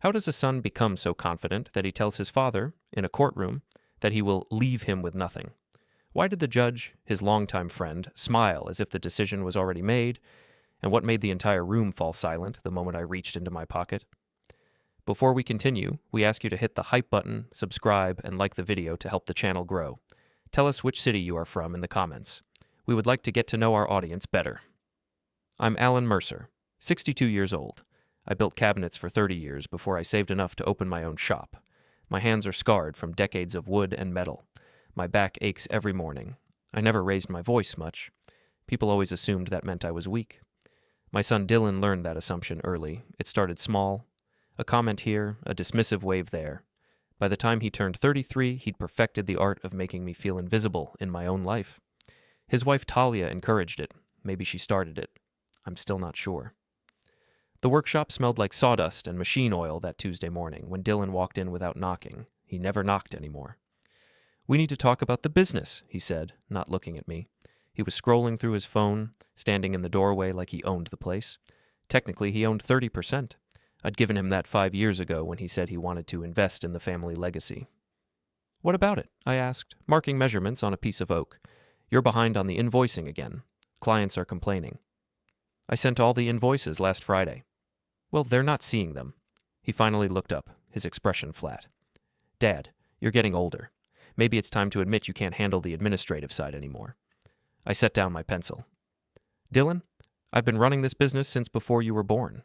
How does a son become so confident that he tells his father, in a courtroom, that he will leave him with nothing? Why did the judge, his longtime friend, smile as if the decision was already made, and what made the entire room fall silent the moment I reached into my pocket? Before we continue, we ask you to hit the hype button, subscribe, and like the video to help the channel grow. Tell us which city you are from in the comments. We would like to get to know our audience better. I'm Allan Mercer, 62 years old. I built cabinets for 30 years before I saved enough to open my own shop. My hands are scarred from decades of wood and metal. My back aches every morning. I never raised my voice much. People always assumed that meant I was weak. My son Dylan learned that assumption early. It started small. A comment here, a dismissive wave there. By the time he turned 33, he'd perfected the art of making me feel invisible in my own life. His wife Talia encouraged it. Maybe she started it. I'm still not sure. The workshop smelled like sawdust and machine oil that Tuesday morning when Dylan walked in without knocking. He never knocked anymore. "We need to talk about the business," he said, not looking at me. He was scrolling through his phone, standing in the doorway like he owned the place. Technically, he owned 30%. I'd given him that 5 years ago when he said he wanted to invest in the family legacy. "What about it?" I asked, marking measurements on a piece of oak. "You're behind on the invoicing again. Clients are complaining." "I sent all the invoices last Friday." "Well, they're not seeing them." He finally looked up, his expression flat. "Dad, you're getting older. Maybe it's time to admit you can't handle the administrative side anymore." I set down my pencil. "Dylan, I've been running this business since before you were born."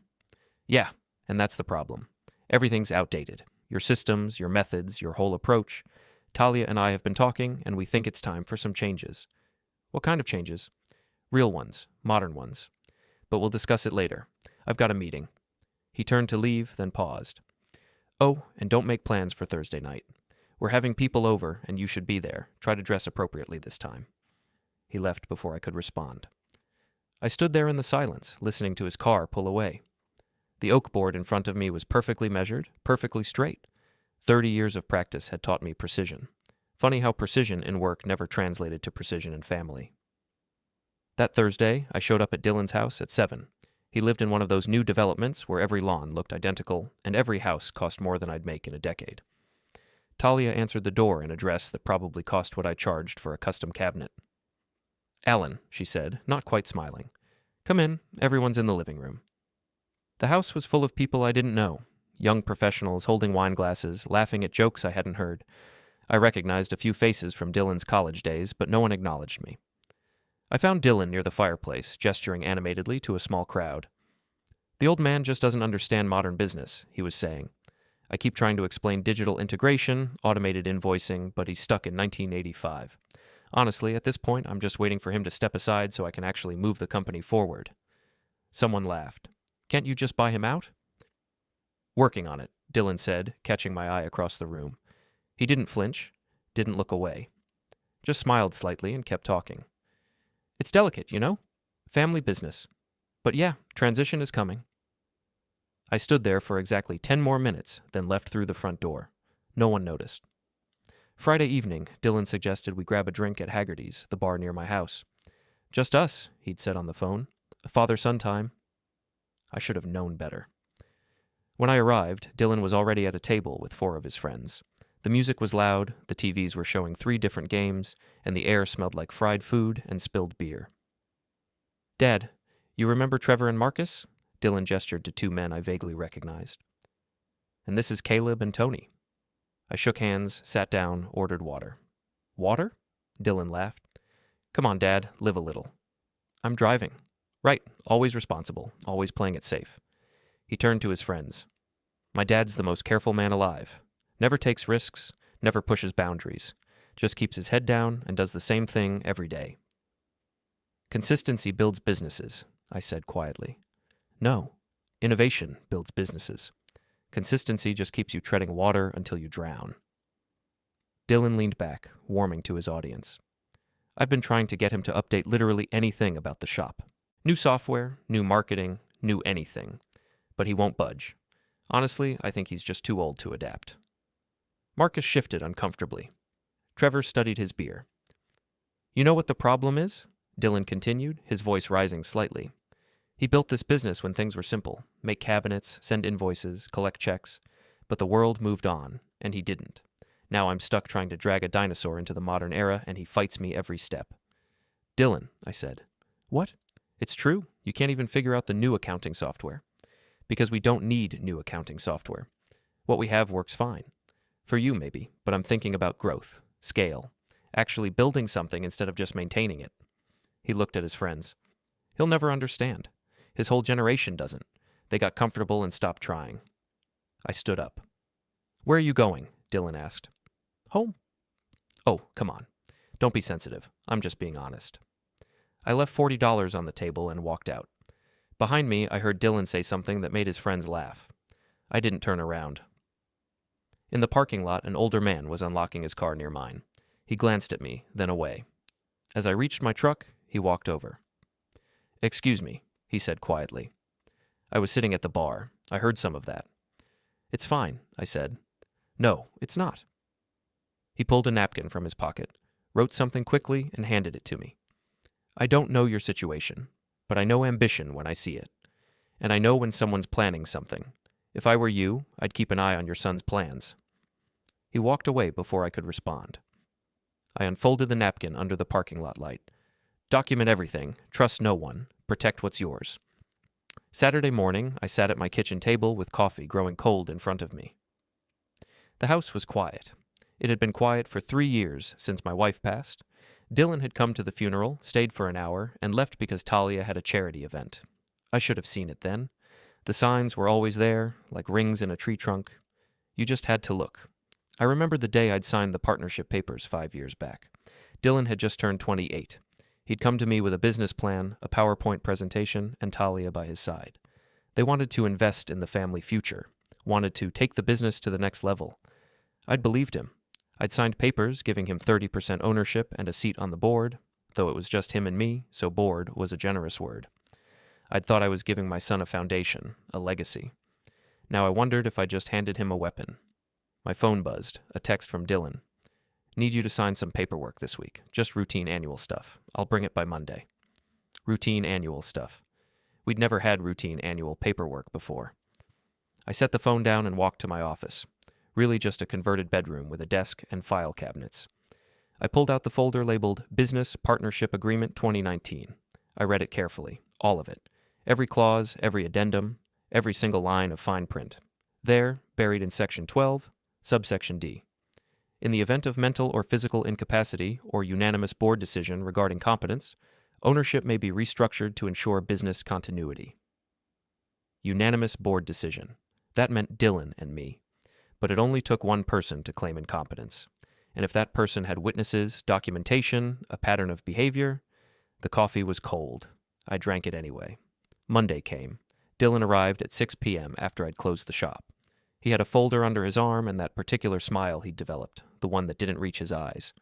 "Yeah, and that's the problem. Everything's outdated. Your systems, your methods, your whole approach. Talia and I have been talking, and we think it's time for some changes." "What kind of changes?" "Real ones, modern ones. But we'll discuss it later. I've got a meeting." He turned to leave, then paused. "Oh, and don't make plans for Thursday night. We're having people over, and you should be there. Try to dress appropriately this time." He left before I could respond. I stood there in the silence, listening to his car pull away. The oak board in front of me was perfectly measured, perfectly straight. 30 years of practice had taught me precision. Funny how precision in work never translated to precision in family. That Thursday, I showed up at Dylan's house at 7. He lived in one of those new developments where every lawn looked identical, and every house cost more than I'd make in a decade. Talia answered the door in a dress that probably cost what I charged for a custom cabinet. "Allan," she said, not quite smiling. "Come in, everyone's in the living room." The house was full of people I didn't know, young professionals holding wine glasses, laughing at jokes I hadn't heard. I recognized a few faces from Dylan's college days, but no one acknowledged me. I found Dylan near the fireplace, gesturing animatedly to a small crowd. "The old man just doesn't understand modern business," he was saying. "I keep trying to explain digital integration, automated invoicing, but he's stuck in 1985. Honestly, at this point, I'm just waiting for him to step aside so I can actually move the company forward." Someone laughed. "Can't you just buy him out?" "Working on it," Dylan said, catching my eye across the room. He didn't flinch, didn't look away. Just smiled slightly and kept talking. "It's delicate, you know? Family business. But yeah, transition is coming." I stood there for exactly 10 more minutes, then left through the front door. No one noticed. Friday evening, Dylan suggested we grab a drink at Haggerty's, the bar near my house. "Just us," he'd said on the phone. "Father-son time." I should have known better. When I arrived, Dylan was already at a table with 4 of his friends. The music was loud, the TVs were showing 3 different games, and the air smelled like fried food and spilled beer. "Dad, you remember Trevor and Marcus?" Dylan gestured to 2 men I vaguely recognized. "And this is Caleb and Tony." I shook hands, sat down, ordered water. "Water?" Dylan laughed. "Come on, Dad, live a little." "I'm driving." "Right, always responsible, always playing it safe." He turned to his friends. "My dad's the most careful man alive. Never takes risks, never pushes boundaries. Just keeps his head down and does the same thing every day." "Consistency builds businesses," I said quietly. "No, innovation builds businesses. Consistency just keeps you treading water until you drown." Dylan leaned back, warming to his audience. I've been trying to get him to update literally anything about the shop. New software, new marketing, new anything. But he won't budge. Honestly, I think he's just too old to adapt. Marcus shifted uncomfortably. Trevor studied his beer. "You know what the problem is?" Dylan continued, his voice rising slightly. "He built this business when things were simple. Make cabinets, send invoices, collect checks. But the world moved on, and he didn't. Now I'm stuck trying to drag a dinosaur into the modern era, and he fights me every step. Dylan, I said. What? It's true. You can't even figure out the new accounting software. Because we don't need new accounting software. What we have works fine. For you, maybe, but I'm thinking about growth, scale, actually building something instead of just maintaining it. He looked at his friends. He'll never understand. His whole generation doesn't. They got comfortable and stopped trying. I stood up. Where are you going? Dylan asked. Home. Oh, come on. Don't be sensitive. I'm just being honest. I left $40 on the table and walked out. Behind me, I heard Dylan say something that made his friends laugh. I didn't turn around. In the parking lot, an older man was unlocking his car near mine. He glanced at me, then away. As I reached my truck, he walked over. Excuse me, he said quietly. I was sitting at the bar. I heard some of that. It's fine, I said. No, it's not. He pulled a napkin from his pocket, wrote something quickly, and handed it to me. I don't know your situation, but I know ambition when I see it. And I know when someone's planning something. If I were you, I'd keep an eye on your son's plans. He walked away before I could respond. I unfolded the napkin under the parking lot light. Document everything, trust no one, protect what's yours. Saturday morning, I sat at my kitchen table with coffee growing cold in front of me. The house was quiet. It had been quiet for 3 years since my wife passed. Dylan had come to the funeral, stayed for an hour, and left because Talia had a charity event. I should have seen it then. The signs were always there, like rings in a tree trunk. You just had to look. I remembered the day I'd signed the partnership papers 5 years back. Dylan had just turned 28. He'd come to me with a business plan, a PowerPoint presentation, and Talia by his side. They wanted to invest in the family future, wanted to take the business to the next level. I'd believed him. I'd signed papers giving him 30% ownership and a seat on the board, though it was just him and me, so board was a generous word. I'd thought I was giving my son a foundation, a legacy. Now I wondered if I just handed him a weapon. My phone buzzed, a text from Dylan. Need you to sign some paperwork this week, just routine annual stuff. I'll bring it by Monday. Routine annual stuff. We'd never had routine annual paperwork before. I set the phone down and walked to my office. Really just a converted bedroom with a desk and file cabinets. I pulled out the folder labeled Business Partnership Agreement 2019. I read it carefully, all of it. Every clause, every addendum, every single line of fine print. There, buried in Section 12, Subsection D. In the event of mental or physical incapacity or unanimous board decision regarding competence, ownership may be restructured to ensure business continuity. Unanimous board decision. That meant Dylan and me. But it only took one person to claim incompetence. And if that person had witnesses, documentation, a pattern of behavior, the coffee was cold. I drank it anyway. Monday came. Dylan arrived at 6 p.m. after I'd closed the shop. He had a folder under his arm and that particular smile he'd developed, the one that didn't reach his eyes.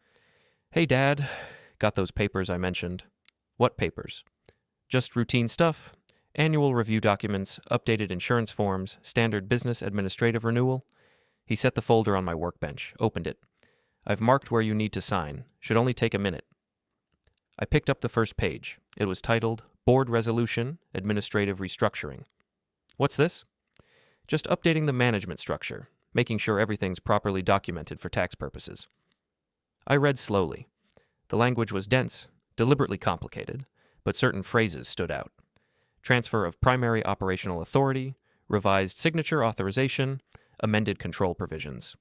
Hey, Dad. Got those papers I mentioned? What papers? Just routine stuff. Annual review documents, updated insurance forms, standard business administrative renewal. He set the folder on my workbench, opened it. I've marked where you need to sign. Should only take a minute. I picked up the first page. It was titled Board Resolution, Administrative Restructuring. What's this? Just updating the management structure, making sure everything's properly documented for tax purposes. I read slowly. The language was dense, deliberately complicated, but certain phrases stood out. Transfer of primary operational authority, revised signature authorization, amended control provisions.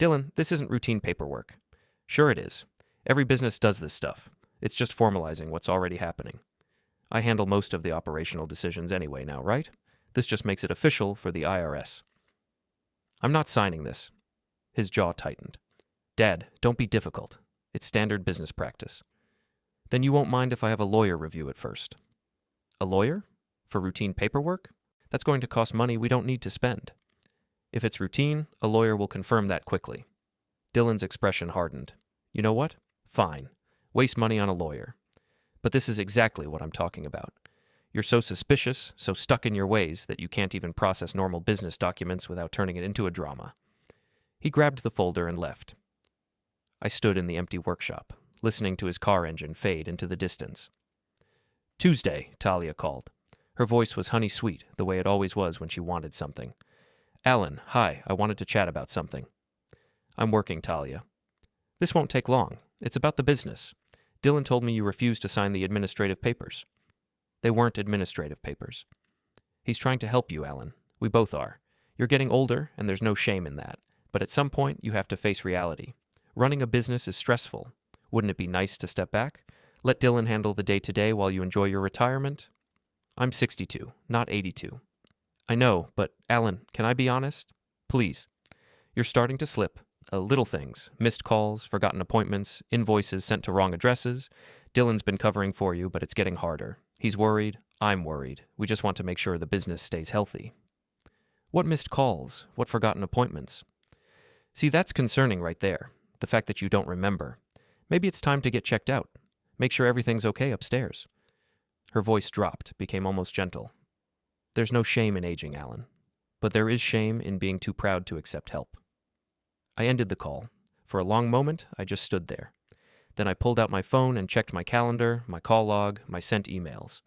Dylan, this isn't routine paperwork. Sure it is. Every business does this stuff. It's just formalizing what's already happening. I handle most of the operational decisions anyway now, right? This just makes it official for the IRS. I'm not signing this. His jaw tightened. Dad, don't be difficult. It's standard business practice. Then you won't mind if I have a lawyer review it first. A lawyer? For routine paperwork? That's going to cost money we don't need to spend. If it's routine, a lawyer will confirm that quickly. Dylan's expression hardened. You know what? Fine. Waste money on a lawyer. But this is exactly what I'm talking about. You're so suspicious, so stuck in your ways, that you can't even process normal business documents without turning it into a drama. He grabbed the folder and left. I stood in the empty workshop, listening to his car engine fade into the distance. Tuesday, Talia called. Her voice was honey-sweet, the way it always was when she wanted something. Allan, hi, I wanted to chat about something. I'm working, Talia. This won't take long. It's about the business. Dylan told me you refused to sign the administrative papers. They weren't administrative papers. He's trying to help you, Allan. We both are. You're getting older, and there's no shame in that. But at some point, you have to face reality. Running a business is stressful. Wouldn't it be nice to step back? Let Dylan handle the day-to-day while you enjoy your retirement? I'm 62, not 82. I know, but Allan, can I be honest? Please. You're starting to slip. Little things. Missed calls, forgotten appointments, invoices sent to wrong addresses. Dylan's been covering for you, but it's getting harder. He's worried. I'm worried. We just want to make sure the business stays healthy. What missed calls? What forgotten appointments? See, that's concerning right there. The fact that you don't remember. Maybe it's time to get checked out. Make sure everything's okay upstairs. Her voice dropped, became almost gentle. There's no shame in aging, Allan. But there is shame in being too proud to accept help. I ended the call. For a long moment, I just stood there. Then I pulled out my phone and checked my calendar, my call log, my sent emails.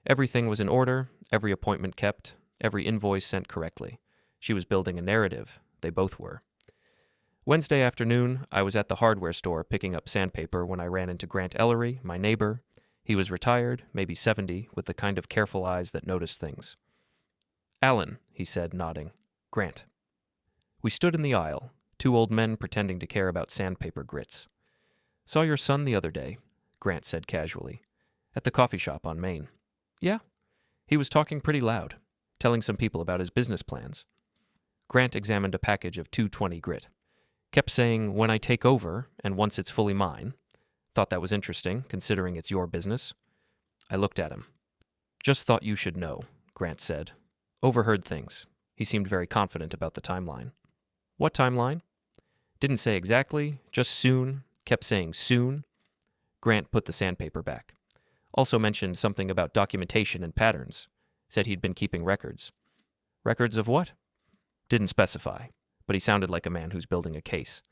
Everything was in order, every appointment kept, every invoice sent correctly. She was building a narrative. They both were. Wednesday afternoon, I was at the hardware store picking up sandpaper when I ran into Grant Ellery, my neighbor. He was retired, maybe 70, with the kind of careful eyes that notice things. Allan, he said, nodding. Grant. We stood in the aisle, two old men pretending to care about sandpaper grits. Saw your son the other day, Grant said casually, at the coffee shop on Main. Yeah? He was talking pretty loud, telling some people about his business plans. Grant examined a package of 220 grit. Kept saying, when I take over, and once it's fully mine. Thought that was interesting, considering it's your business. I looked at him. Just thought you should know, Grant said. Overheard things. He seemed very confident about the timeline. What timeline? Didn't say exactly, just soon. Kept saying soon. Grant put the sandpaper back. Also mentioned something about documentation and patterns. Said he'd been keeping records. Records of what? Didn't specify, but he sounded like a man who's building a case.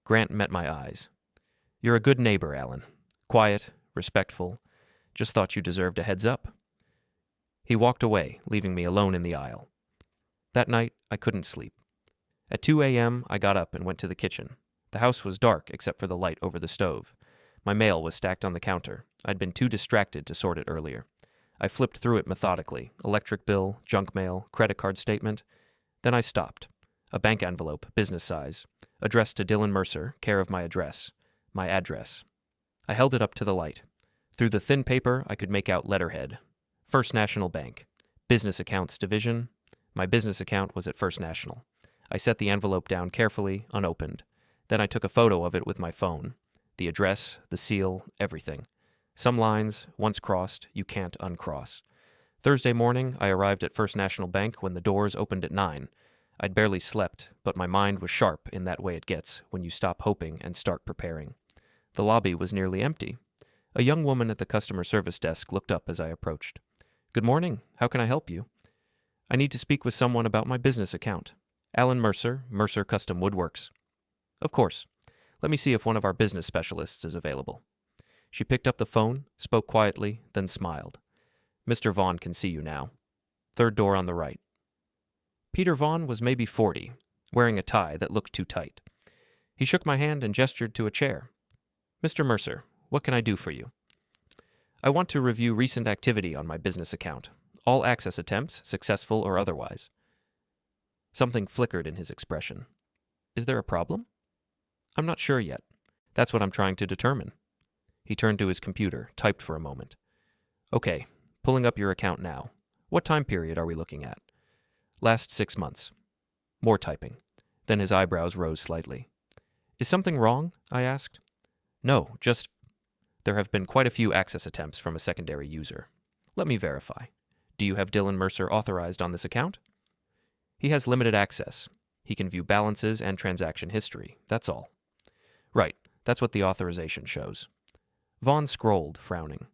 Grant met my eyes. You're a good neighbor, Allan. Quiet, respectful. Just thought you deserved a heads up. He walked away, leaving me alone in the aisle. That night, I couldn't sleep. At 2 a.m., I got up and went to the kitchen. The house was dark except for the light over the stove. My mail was stacked on the counter. I'd been too distracted to sort it earlier. I flipped through it methodically. Electric bill, junk mail, credit card statement. Then I stopped. A bank envelope, business size. Addressed to Dylan Mercer, care of my address. My address. I held it up to the light. Through the thin paper, I could make out letterhead. First National Bank. Business Accounts Division. My business account was at First National. I set the envelope down carefully, unopened. Then I took a photo of it with my phone. The address, the seal, everything. Some lines, once crossed, you can't uncross. Thursday morning, I arrived at First National Bank when the doors opened at 9. I'd barely slept, but my mind was sharp in that way it gets when you stop hoping and start preparing. The lobby was nearly empty. A young woman at the customer service desk looked up as I approached. Good morning. How can I help you? I need to speak with someone about my business account. Allan Mercer, Mercer Custom Woodworks. Of course. Let me see if one of our business specialists is available. She picked up the phone, spoke quietly, then smiled. Mr. Vaughn can see you now. Third door on the right. Peter Vaughn was maybe 40, wearing a tie that looked too tight. He shook my hand and gestured to a chair. Mr. Mercer, what can I do for you? I want to review recent activity on my business account. All access attempts, successful or otherwise. Something flickered in his expression. Is there a problem? I'm not sure yet. That's what I'm trying to determine. He turned to his computer, typed for a moment. Okay, pulling up your account now. What time period are we looking at? Last 6 months. More typing. Then his eyebrows rose slightly. Is something wrong? I asked. No, just... There have been quite a few access attempts from a secondary user. Let me verify. Do you have Dylan Mercer authorized on this account? He has limited access. He can view balances and transaction history. That's all. Right. That's what the authorization shows. Vaughn scrolled, frowning.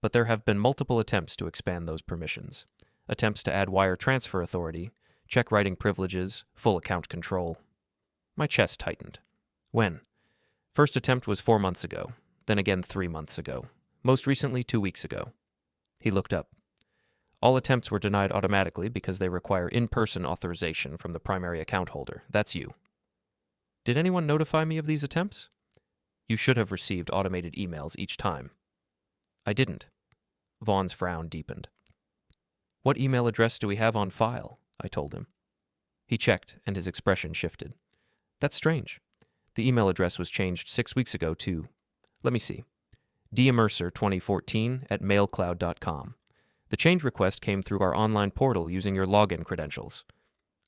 But there have been multiple attempts to expand those permissions. Attempts to add wire transfer authority, check writing privileges, full account control. My chest tightened. When? First attempt was 4 months ago, then again 3 months ago. Most recently 2 weeks ago. He looked up. All attempts were denied automatically because they require in-person authorization from the primary account holder. That's you. Did anyone notify me of these attempts? You should have received automated emails each time. I didn't. Vaughn's frown deepened. What email address do we have on file? I told him. He checked, and his expression shifted. That's strange. The email address was changed 6 weeks ago to, let me see, dmercer2014@mailcloud.com. The change request came through our online portal using your login credentials.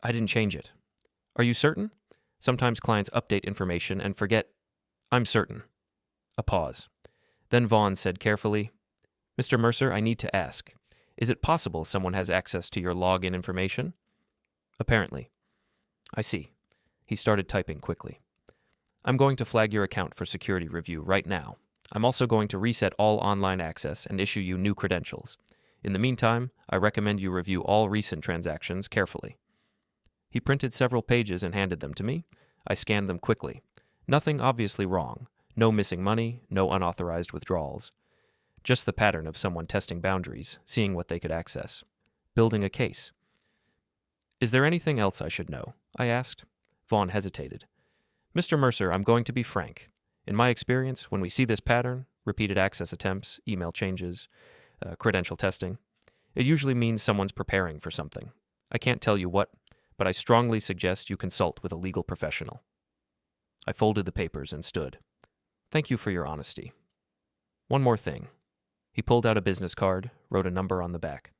I didn't change it. Are you certain? Sometimes clients update information and forget. I'm certain. A pause. Then Vaughn said carefully, Mr. Mercer, I need to ask, is it possible someone has access to your login information? Apparently. I see. He started typing quickly. I'm going to flag your account for security review right now. I'm also going to reset all online access and issue you new credentials. In the meantime, I recommend you review all recent transactions carefully. He printed several pages and handed them to me. I scanned them quickly. Nothing obviously wrong. No missing money, no unauthorized withdrawals. Just the pattern of someone testing boundaries, seeing what they could access. Building a case. Is there anything else I should know? I asked. Vaughn hesitated. Mr. Mercer, I'm going to be frank. In my experience, when we see this pattern, repeated access attempts, email changes, credential testing, it usually means someone's preparing for something. I can't tell you what, but I strongly suggest you consult with a legal professional. I folded the papers and stood. Thank you for your honesty. One more thing. He pulled out a business card, wrote a number on the back.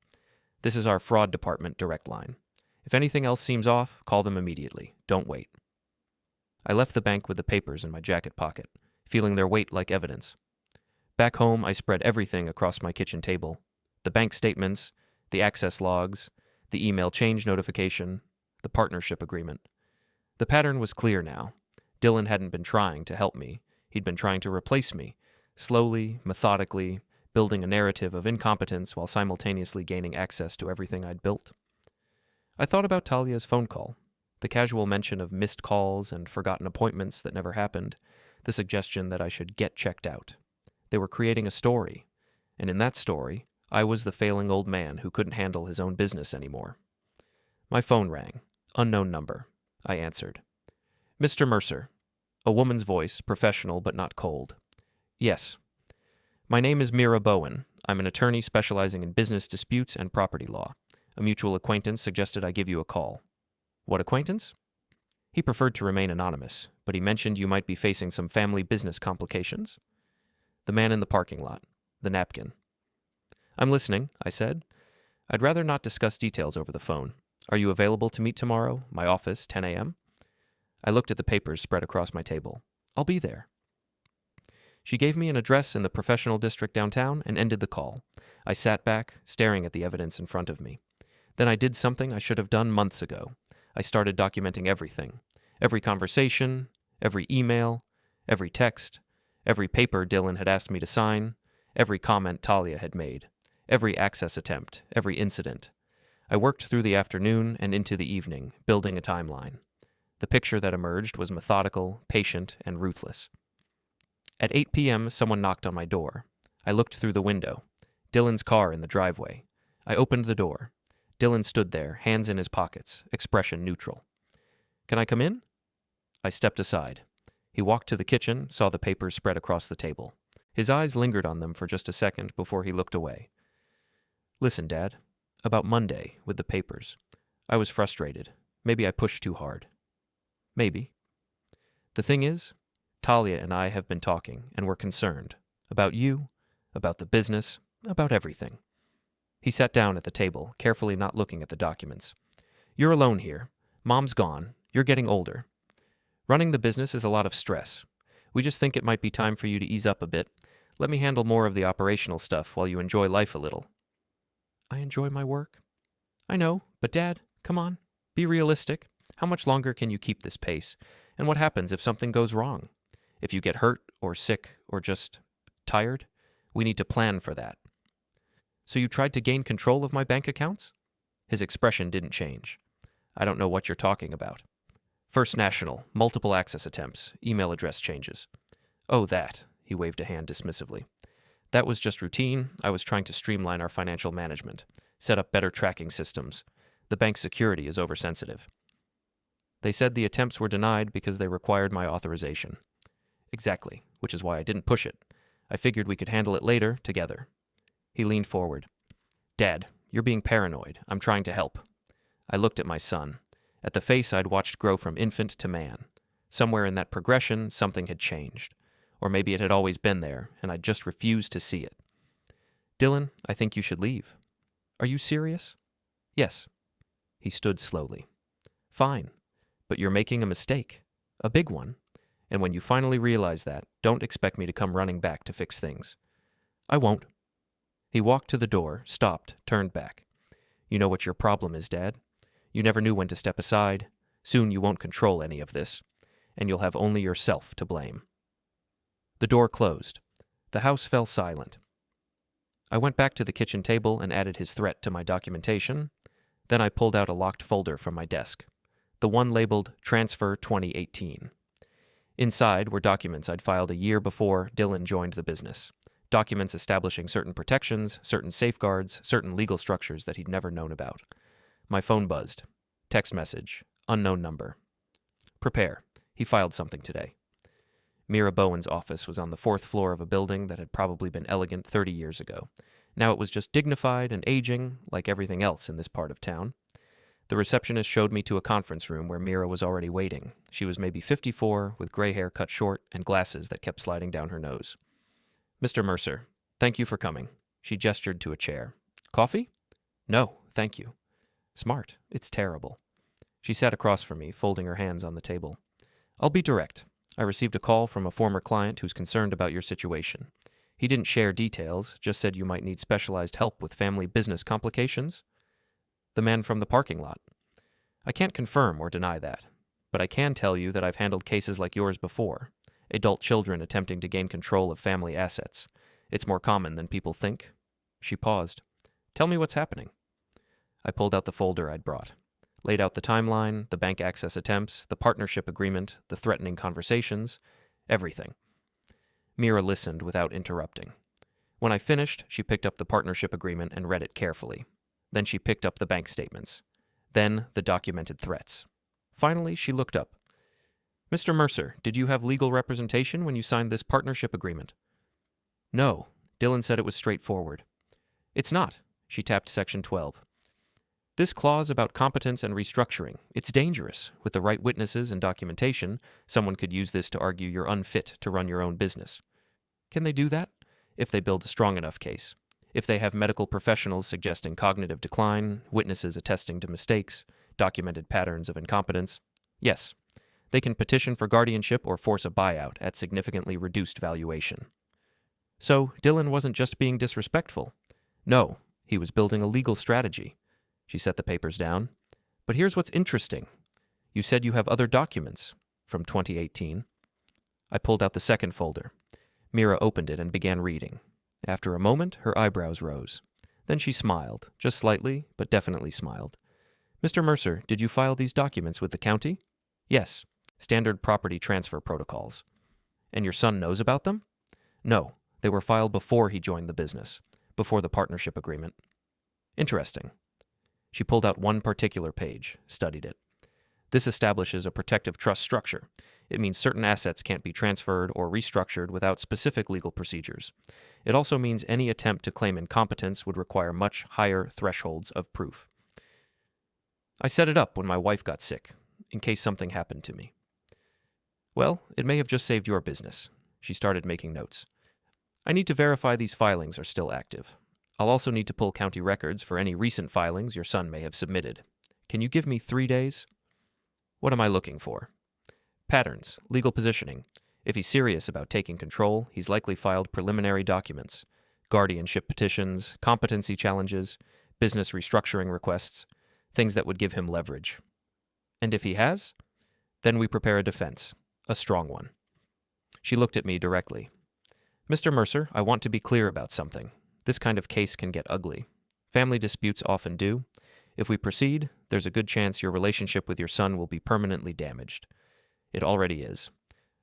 This is our fraud department direct line. If anything else seems off, call them immediately. Don't wait. I left the bank with the papers in my jacket pocket, feeling their weight like evidence. Back home, I spread everything across my kitchen table. The bank statements, the access logs, the email change notification, the partnership agreement. The pattern was clear now. Dylan hadn't been trying to help me. He'd been trying to replace me, slowly, methodically, building a narrative of incompetence while simultaneously gaining access to everything I'd built. I thought about Talia's phone call, the casual mention of missed calls and forgotten appointments that never happened, the suggestion that I should get checked out. They were creating a story, and in that story, I was the failing old man who couldn't handle his own business anymore. My phone rang. Unknown number. I answered. Mr. Mercer. A woman's voice, professional but not cold. Yes. My name is Mira Bowen. I'm an attorney specializing in business disputes and property law. A mutual acquaintance suggested I give you a call. What acquaintance? He preferred to remain anonymous, but he mentioned you might be facing some family business complications. The man in the parking lot. The napkin. I'm listening, I said. I'd rather not discuss details over the phone. Are you available to meet tomorrow? My office, 10 a.m.? I looked at the papers spread across my table. I'll be there. She gave me an address in the professional district downtown and ended the call. I sat back, staring at the evidence in front of me. Then I did something I should have done months ago. I started documenting everything. Every conversation, every email, every text, every paper Dylan had asked me to sign, every comment Talia had made, every access attempt, every incident. I worked through the afternoon and into the evening, building a timeline. The picture that emerged was methodical, patient, and ruthless. At 8 p.m., someone knocked on my door. I looked through the window. Dylan's car in the driveway. I opened the door. Dylan stood there, hands in his pockets, expression neutral. Can I come in? I stepped aside. He walked to the kitchen, saw the papers spread across the table. His eyes lingered on them for just a second before he looked away. Listen, Dad. About Monday, with the papers. I was frustrated. Maybe I pushed too hard. Maybe. The thing is, Talia and I have been talking, and we're concerned. About you, about the business, about everything. He sat down at the table, carefully not looking at the documents. You're alone here. Mom's gone. You're getting older. Running the business is a lot of stress. We just think it might be time for you to ease up a bit. Let me handle more of the operational stuff while you enjoy life a little. I enjoy my work. I know, but Dad, come on. Be realistic. How much longer can you keep this pace? And what happens if something goes wrong? If you get hurt or sick or just tired? We need to plan for that. So you tried to gain control of my bank accounts? His expression didn't change. I don't know what you're talking about. First National, multiple access attempts, email address changes. Oh, that. He waved a hand dismissively. That was just routine. I was trying to streamline our financial management. set up better tracking systems. The bank's security is oversensitive. They said the attempts were denied because they required my authorization. Exactly, which is why I didn't push it. I figured we could handle it later, together. He leaned forward. Dad, you're being paranoid. I'm trying to help. I looked at my son, at the face I'd watched grow from infant to man. Somewhere in that progression, something had changed. Or maybe it had always been there, and I just refused to see it. Dylan, I think you should leave. Are you serious? Yes. He stood slowly. Fine, but you're making a mistake. A big one. And when you finally realize that, don't expect me to come running back to fix things. I won't. He walked to the door, stopped, turned back. You know what your problem is, Dad. You never knew when to step aside. Soon you won't control any of this, and you'll have only yourself to blame. The door closed. The house fell silent. I went back to the kitchen table and added his threat to my documentation. Then I pulled out a locked folder from my desk, the one labeled Transfer 2018. Inside were documents I'd filed a year before Dylan joined the business. Documents establishing certain protections, certain safeguards, certain legal structures that he'd never known about. My phone buzzed. Text message. Unknown number. Prepare. He filed something today. Mira Bowen's office was on the 4th floor of a building that had probably been elegant 30 years ago. Now it was just dignified and aging, like everything else in this part of town. The receptionist showed me to a conference room where Mira was already waiting. She was maybe 54, with gray hair cut short and glasses that kept sliding down her nose. Mr. Mercer, thank you for coming. She gestured to a chair. Coffee? No, thank you. Smart. It's terrible. She sat across from me, folding her hands on the table. I'll be direct. I received a call from a former client who's concerned about your situation. He didn't share details, just said you might need specialized help with family business complications. The man from the parking lot. I can't confirm or deny that, but I can tell you that I've handled cases like yours before. Adult children attempting to gain control of family assets. It's more common than people think. She paused. Tell me what's happening. I pulled out the folder I'd brought. Laid out the timeline, the bank access attempts, the partnership agreement, the threatening conversations, everything. Mira listened without interrupting. When I finished, she picked up the partnership agreement and read it carefully. Then she picked up the bank statements. Then the documented threats. Finally, she looked up. Mr. Mercer, did you have legal representation when you signed this partnership agreement? No. Dylan said it was straightforward. It's not. She tapped Section 12. This clause about competence and restructuring, it's dangerous. With the right witnesses and documentation, someone could use this to argue you're unfit to run your own business. Can they do that? If they build a strong enough case. If they have medical professionals suggesting cognitive decline, witnesses attesting to mistakes, documented patterns of incompetence. Yes, they can petition for guardianship or force a buyout at significantly reduced valuation. So, Dylan wasn't just being disrespectful. No, he was building a legal strategy. She set the papers down. But here's what's interesting. You said you have other documents from 2018. I pulled out the second folder. Mira opened it and began reading. After a moment, her eyebrows rose. Then she smiled, just slightly, but definitely smiled. Mr. Mercer, did you file these documents with the county? Yes. Standard property transfer protocols. And your son knows about them? No. They were filed before he joined the business, before the partnership agreement. Interesting. She pulled out one particular page, studied it. This establishes a protective trust structure. It means certain assets can't be transferred or restructured without specific legal procedures. It also means any attempt to claim incompetence would require much higher thresholds of proof. I set it up when my wife got sick, in case something happened to me. Well, it may have just saved your business. She started making notes. I need to verify these filings are still active. I'll also need to pull county records for any recent filings your son may have submitted. Can you give me 3 days? What am I looking for? Patterns, legal positioning. If he's serious about taking control, he's likely filed preliminary documents, guardianship petitions, competency challenges, business restructuring requests, things that would give him leverage. And if he has, then we prepare a defense, a strong one. She looked at me directly. Mr. Mercer, I want to be clear about something. This kind of case can get ugly. Family disputes often do. If we proceed, there's a good chance your relationship with your son will be permanently damaged. It already is.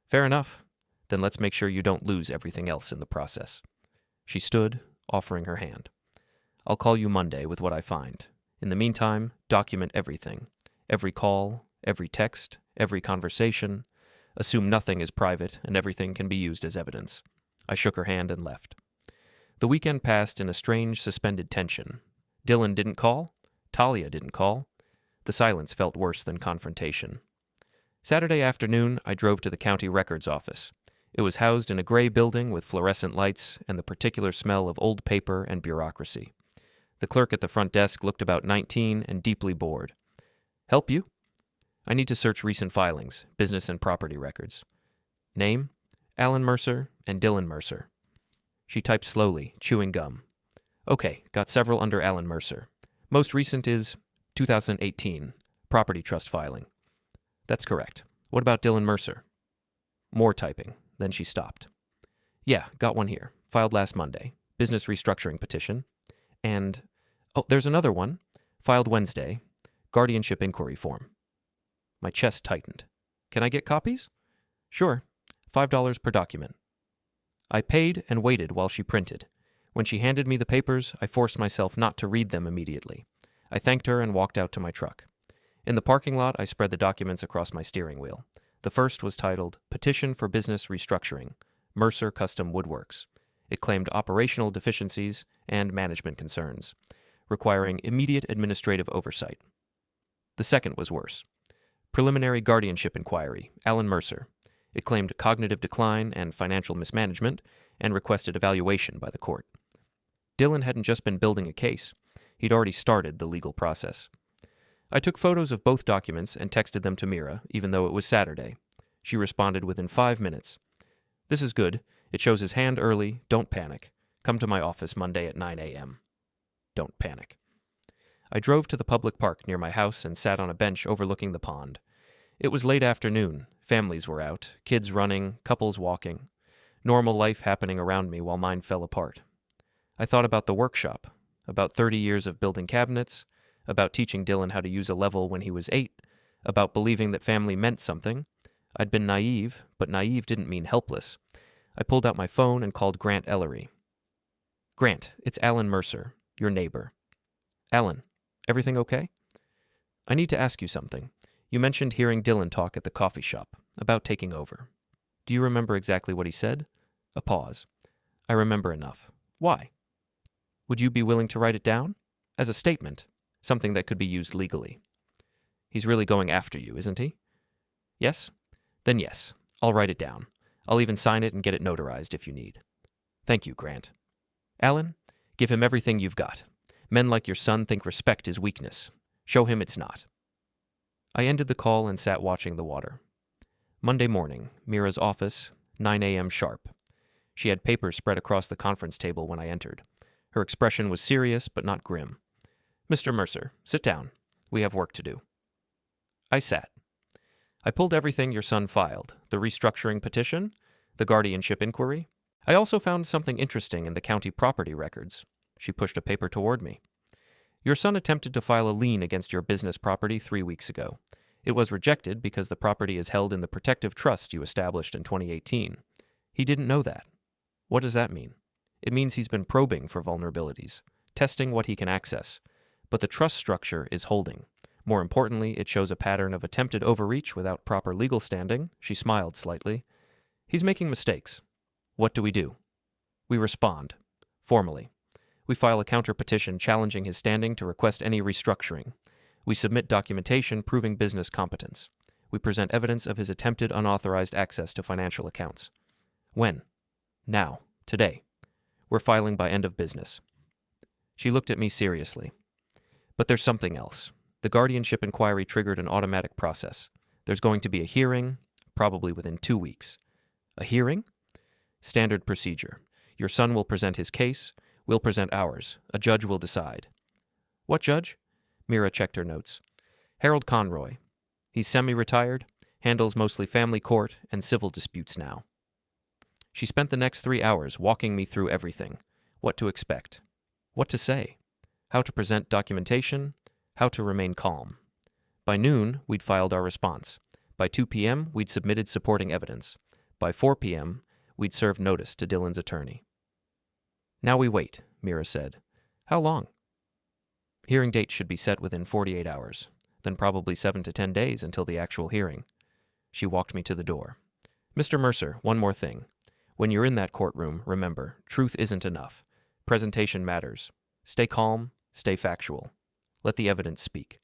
Fair enough. Then let's make sure you don't lose everything else in the process. She stood, offering her hand. I'll call you Monday with what I find. In the meantime, document everything. Every call, every text, every conversation. Assume nothing is private and everything can be used as evidence. I shook her hand and left. The weekend passed in a strange, suspended tension. Dylan didn't call. Talia didn't call. The silence felt worse than confrontation. Saturday afternoon, I drove to the county records office. It was housed in a gray building with fluorescent lights and the particular smell of old paper and bureaucracy. The clerk at the front desk looked about 19 and deeply bored. Help you? I need to search recent filings, business and property records. Name? Allan Mercer and Dylan Mercer. She typed slowly, chewing gum. Okay, got several under Allan Mercer. Most recent is 2018, property trust filing. That's correct. What about Dylan Mercer? More typing. Then she stopped. Yeah, got one here. Filed last Monday. Business restructuring petition. And, there's another one. Filed Wednesday. Guardianship inquiry form. My chest tightened. Can I get copies? Sure. $5 per document. I paid and waited while she printed. When she handed me the papers, I forced myself not to read them immediately. I thanked her and walked out to my truck. In the parking lot, I spread the documents across my steering wheel. The first was titled Petition for Business Restructuring, Mercer Custom Woodworks. It claimed operational deficiencies and management concerns, requiring immediate administrative oversight. The second was worse. Preliminary Guardianship Inquiry, Allan Mercer. It claimed cognitive decline and financial mismanagement and requested evaluation by the court. Dylan hadn't just been building a case. He'd already started the legal process. I took photos of both documents and texted them to Mira, even though it was Saturday. She responded within 5 minutes. This is good. It shows his hand early. Don't panic. Come to my office Monday at 9 a.m. Don't panic. I drove to the public park near my house and sat on a bench overlooking the pond. It was late afternoon. Families were out, kids running, couples walking. Normal life happening around me while mine fell apart. I thought about the workshop, about 30 years of building cabinets, about teaching Dylan how to use a level when he was 8, about believing that family meant something. I'd been naive, but naive didn't mean helpless. I pulled out my phone and called Grant Ellery. Grant, it's Allan Mercer, your neighbor. Allan, everything okay? I need to ask you something. You mentioned hearing Dylan talk at the coffee shop, about taking over. Do you remember exactly what he said? A pause. I remember enough. Why? Would you be willing to write it down? As a statement, something that could be used legally. He's really going after you, isn't he? Yes? Then yes, I'll write it down. I'll even sign it and get it notarized if you need. Thank you, Grant. Allan, give him everything you've got. Men like your son think respect is weakness. Show him it's not. I ended the call and sat watching the water. Monday morning, Mira's office, 9 a.m. sharp. She had papers spread across the conference table when I entered. Her expression was serious but not grim. Mr. Mercer, sit down. We have work to do. I sat. I pulled everything your son filed, the restructuring petition, the guardianship inquiry. I also found something interesting in the county property records. She pushed a paper toward me. Your son attempted to file a lien against your business property 3 weeks ago. It was rejected because the property is held in the protective trust you established in 2018. He didn't know that. What does that mean? It means he's been probing for vulnerabilities, testing what he can access. But the trust structure is holding. More importantly, it shows a pattern of attempted overreach without proper legal standing. She smiled slightly. He's making mistakes. What do? We respond. Formally. We file a counter-petition challenging his standing to request any restructuring. We submit documentation proving business competence. We present evidence of his attempted unauthorized access to financial accounts. When? Now. Today. We're filing by end of business. She looked at me seriously. But there's something else. The guardianship inquiry triggered an automatic process. There's going to be a hearing, probably within 2 weeks. A hearing? Standard procedure. Your son will present his case. We'll present ours. A judge will decide. What judge? Mira checked her notes. Harold Conroy. He's semi-retired, handles mostly family court and civil disputes now. She spent the next 3 hours walking me through everything. What to expect. What to say. How to present documentation. How to remain calm. By noon, we'd filed our response. By 2 p.m., we'd submitted supporting evidence. By 4 p.m., we'd served notice to Dylan's attorney. Now we wait, Mira said. How long? Hearing date should be set within 48 hours, then probably 7 to 10 days until the actual hearing. She walked me to the door. Mr. Mercer, one more thing. When you're in that courtroom, remember, truth isn't enough. Presentation matters. Stay calm, stay factual. Let the evidence speak.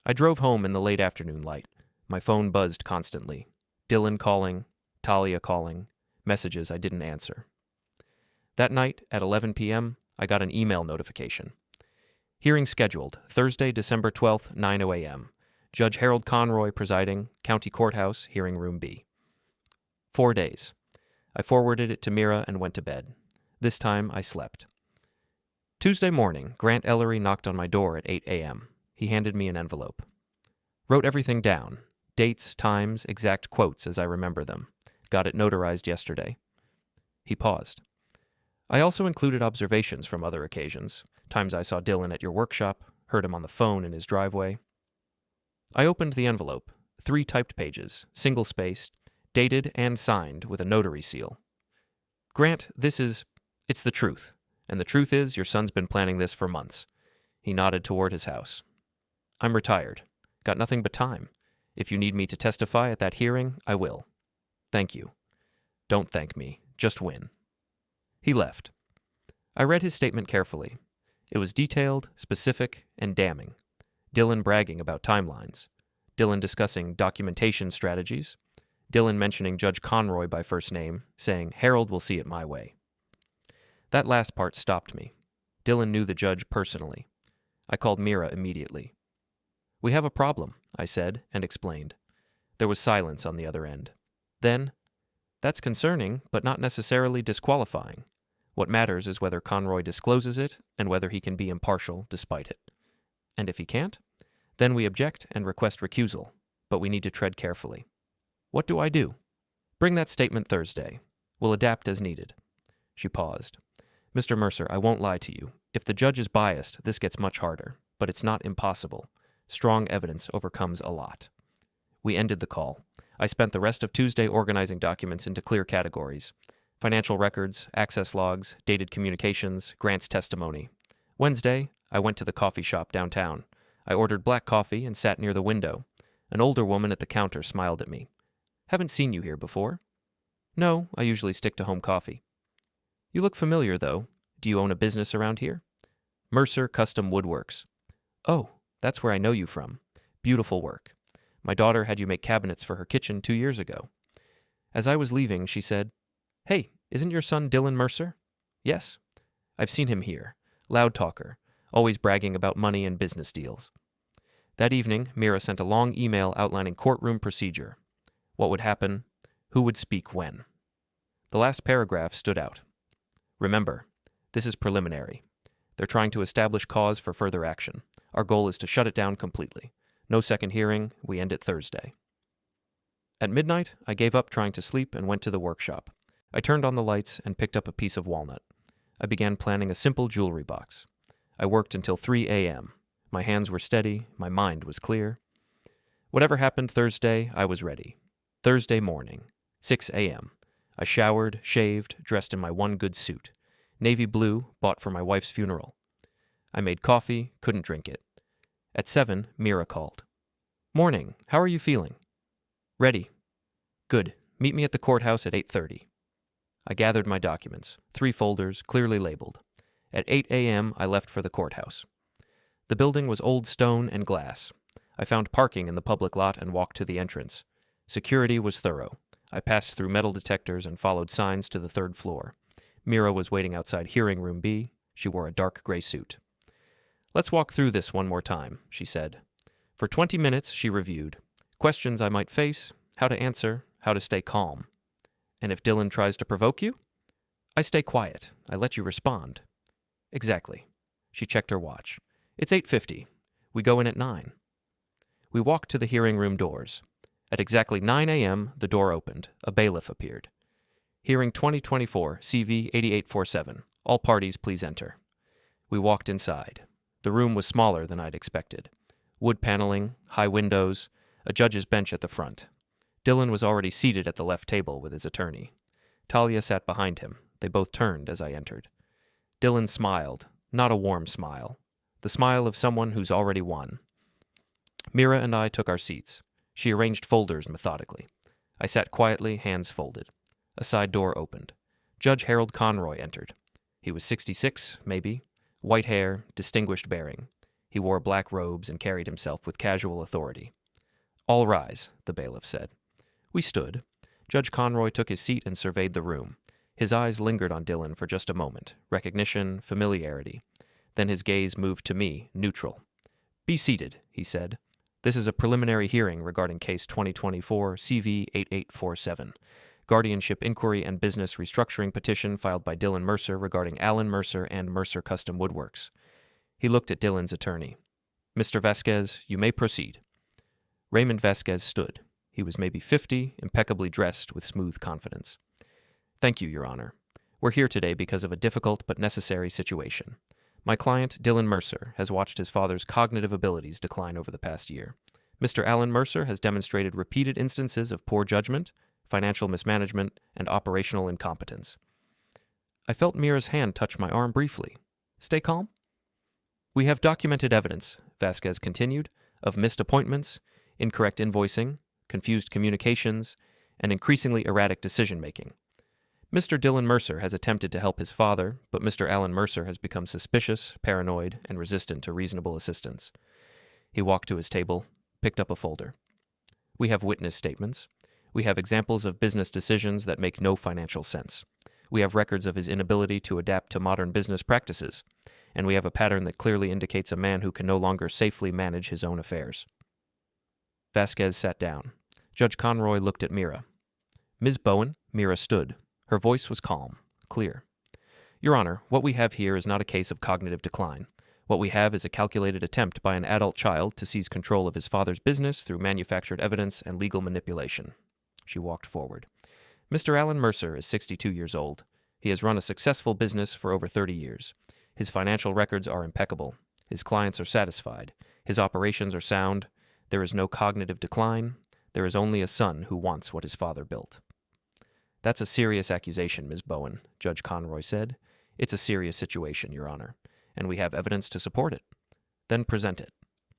I drove home in the late afternoon light. My phone buzzed constantly. Dylan calling, Talia calling, messages I didn't answer. That night, at 11 p.m., I got an email notification. Hearing scheduled, Thursday, December 12th, 9:00 a.m. Judge Harold Conroy presiding, County Courthouse, Hearing Room B. 4 days. I forwarded it to Mira and went to bed. This time, I slept. Tuesday morning, Grant Ellery knocked on my door at 8 a.m. He handed me an envelope. Wrote everything down. Dates, times, exact quotes as I remember them. Got it notarized yesterday. He paused. I also included observations from other occasions. Times I saw Dylan at your workshop, heard him on the phone in his driveway. I opened the envelope. 3 typed pages, single-spaced, dated and signed with a notary seal. Grant, it's the truth. And the truth is, your son's been planning this for months. He nodded toward his house. I'm retired. Got nothing but time. If you need me to testify at that hearing, I will. Thank you. Don't thank me. Just win. He left. I read his statement carefully. It was detailed, specific, and damning. Dylan bragging about timelines. Dylan discussing documentation strategies. Dylan mentioning Judge Conroy by first name, saying, Harold will see it my way. That last part stopped me. Dylan knew the judge personally. I called Mira immediately. We have a problem, I said, and explained. There was silence on the other end. Then, that's concerning, but not necessarily disqualifying. What matters is whether Conroy discloses it and whether he can be impartial despite it. And if he can't, then we object and request recusal, but we need to tread carefully. What do I do? Bring that statement Thursday. We'll adapt as needed. She paused. Mr. Mercer, I won't lie to you. If the judge is biased, this gets much harder, but it's not impossible. Strong evidence overcomes a lot. We ended the call. I spent the rest of Tuesday organizing documents into clear categories. Financial records, access logs, dated communications, Grant's testimony. Wednesday, I went to the coffee shop downtown. I ordered black coffee and sat near the window. An older woman at the counter smiled at me. Haven't seen you here before. No, I usually stick to home coffee. You look familiar, though. Do you own a business around here? Mercer Custom Woodworks. Oh, that's where I know you from. Beautiful work. My daughter had you make cabinets for her kitchen 2 years ago. As I was leaving, she said, Hey, isn't your son Dylan Mercer? Yes. I've seen him here. Loud talker. Always bragging about money and business deals. That evening, Mira sent a long email outlining courtroom procedure. What would happen? Who would speak when? The last paragraph stood out. Remember, this is preliminary. They're trying to establish cause for further action. Our goal is to shut it down completely. No second hearing. We end it Thursday. At midnight, I gave up trying to sleep and went to the workshop. I turned on the lights and picked up a piece of walnut. I began planning a simple jewelry box. I worked until 3 a.m. My hands were steady. My mind was clear. Whatever happened Thursday, I was ready. Thursday morning, 6 a.m. I showered, shaved, dressed in my one good suit. Navy blue, bought for my wife's funeral. I made coffee, couldn't drink it. At 7, Mira called. Morning, how are you feeling? Ready. Good. Meet me at the courthouse at 8:30. I gathered my documents, 3 folders, clearly labeled. At 8 a.m., I left for the courthouse. The building was old stone and glass. I found parking in the public lot and walked to the entrance. Security was thorough. I passed through metal detectors and followed signs to the 3rd floor. Mira was waiting outside Hearing Room B. She wore a dark gray suit. Let's walk through this one more time, she said. For 20 minutes, she reviewed. Questions I might face, how to answer, how to stay calm. And if Dylan tries to provoke you? I stay quiet. I let you respond. Exactly. She checked her watch. It's 8:50. We go in at 9. We walked to the hearing room doors. At exactly 9 a.m., the door opened. A bailiff appeared. Hearing 2024, CV 8847. All parties please enter. We walked inside. The room was smaller than I'd expected. Wood paneling, high windows, a judge's bench at the front. Dylan was already seated at the left table with his attorney. Talia sat behind him. They both turned as I entered. Dylan smiled, not a warm smile. The smile of someone who's already won. Mira and I took our seats. She arranged folders methodically. I sat quietly, hands folded. A side door opened. Judge Harold Conroy entered. He was 66, maybe. White hair, distinguished bearing. He wore black robes and carried himself with casual authority. "All rise," the bailiff said. We stood. Judge Conroy took his seat and surveyed the room. His eyes lingered on Dillon for just a moment. Recognition, familiarity. Then his gaze moved to me, neutral. "Be seated," he said. "This is a preliminary hearing regarding Case 2024 CV8847, Guardianship Inquiry and Business Restructuring Petition filed by Dillon Mercer regarding Allan Mercer and Mercer Custom Woodworks." He looked at Dillon's attorney. "Mr. Vasquez, you may proceed." Raymond Vasquez stood. He was maybe 50, impeccably dressed with smooth confidence. "Thank you, Your Honor. We're here today because of a difficult but necessary situation. My client, Dillon Mercer, has watched his father's cognitive abilities decline over the past year. Mr. Allan Mercer has demonstrated repeated instances of poor judgment, financial mismanagement, and operational incompetence." I felt Mira's hand touch my arm briefly. "Stay calm." "We have documented evidence," Vasquez continued, "of missed appointments, incorrect invoicing, confused communications, and increasingly erratic decision-making. Mr. Dillon Mercer has attempted to help his father, but Mr. Allan Mercer has become suspicious, paranoid, and resistant to reasonable assistance." He walked to his table, picked up a folder. "We have witness statements. We have examples of business decisions that make no financial sense. We have records of his inability to adapt to modern business practices, and we have a pattern that clearly indicates a man who can no longer safely manage his own affairs." Vasquez sat down. Judge Conroy looked at Mira. "Ms. Bowen," Mira stood. Her voice was calm, clear. "Your Honor, what we have here is not a case of cognitive decline. What we have is a calculated attempt by an adult child to seize control of his father's business through manufactured evidence and legal manipulation." She walked forward. "Mr. Allan Mercer is 62 years old. He has run a successful business for over 30 years. His financial records are impeccable. His clients are satisfied. His operations are sound. There is no cognitive decline. There is only a son who wants what his father built." "That's a serious accusation, Ms. Bowen," Judge Conroy said. "It's a serious situation, Your Honor, and we have evidence to support it." "Then present it."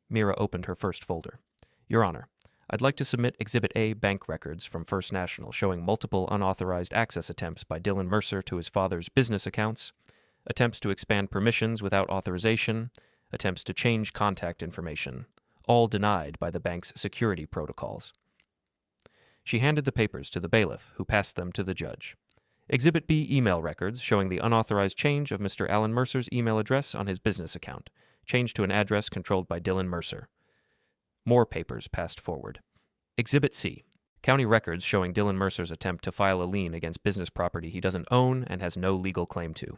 Mira opened her first folder. "Your Honor, I'd like to submit Exhibit A bank records from First National showing multiple unauthorized access attempts by Dillon Mercer to his father's business accounts, attempts to expand permissions without authorization, attempts to change contact information, all denied by the bank's security protocols." She handed the papers to the bailiff, who passed them to the judge. "Exhibit B email records showing the unauthorized change of Mr. Allan Mercer's email address on his business account, changed to an address controlled by Dillon Mercer." More papers passed forward. "Exhibit C. County records showing Dillon Mercer's attempt to file a lien against business property he doesn't own and has no legal claim to."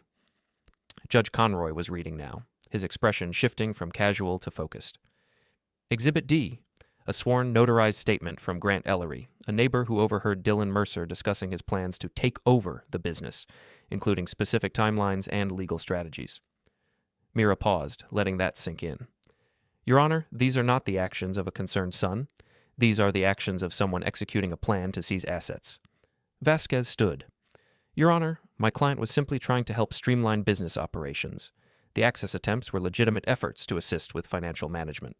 Judge Conroy was reading now, his expression shifting from casual to focused. "Exhibit D. A sworn notarized statement from Grant Ellery, a neighbor who overheard Dillon Mercer discussing his plans to take over the business, including specific timelines and legal strategies." Mira paused, letting that sink in. "Your Honor, these are not the actions of a concerned son. These are the actions of someone executing a plan to seize assets." Vasquez stood. "Your Honor, my client was simply trying to help streamline business operations. The access attempts were legitimate efforts to assist with financial management."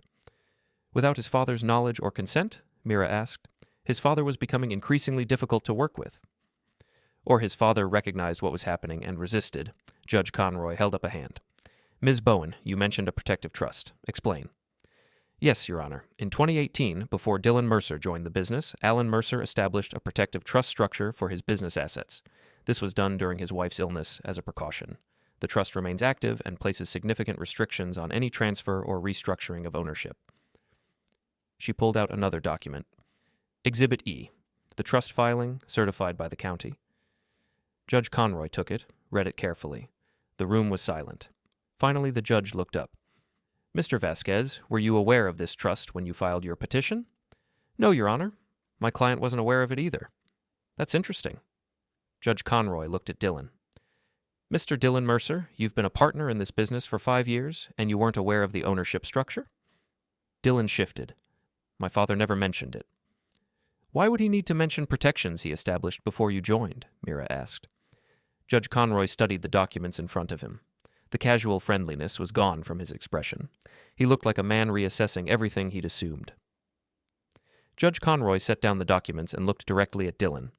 "Without his father's knowledge or consent?" Mira asked. "His father was becoming increasingly difficult to work with." "Or his father recognized what was happening and resisted." Judge Conroy held up a hand. "Ms. Bowen, you mentioned a protective trust. Explain." "Yes, Your Honor. In 2018, before Dillon Mercer joined the business, Allan Mercer established a protective trust structure for his business assets. This was done during his wife's illness as a precaution. The trust remains active and places significant restrictions on any transfer or restructuring of ownership." She pulled out another document. "Exhibit E. The trust filing, certified by the county." Judge Conroy took it, read it carefully. The room was silent. Finally, the judge looked up. "Mr. Vasquez, were you aware of this trust when you filed your petition?" "No, Your Honor. My client wasn't aware of it either." "That's interesting." Judge Conroy looked at Dillon. "Mr. Dillon Mercer, you've been a partner in this business for 5 years, and you weren't aware of the ownership structure?" Dillon shifted. "My father never mentioned it." "Why would he need to mention protections he established before you joined?" Mira asked. Judge Conroy studied the documents in front of him. The casual friendliness was gone from his expression. He looked like a man reassessing everything he'd assumed. Judge Conroy set down the documents and looked directly at Dillon.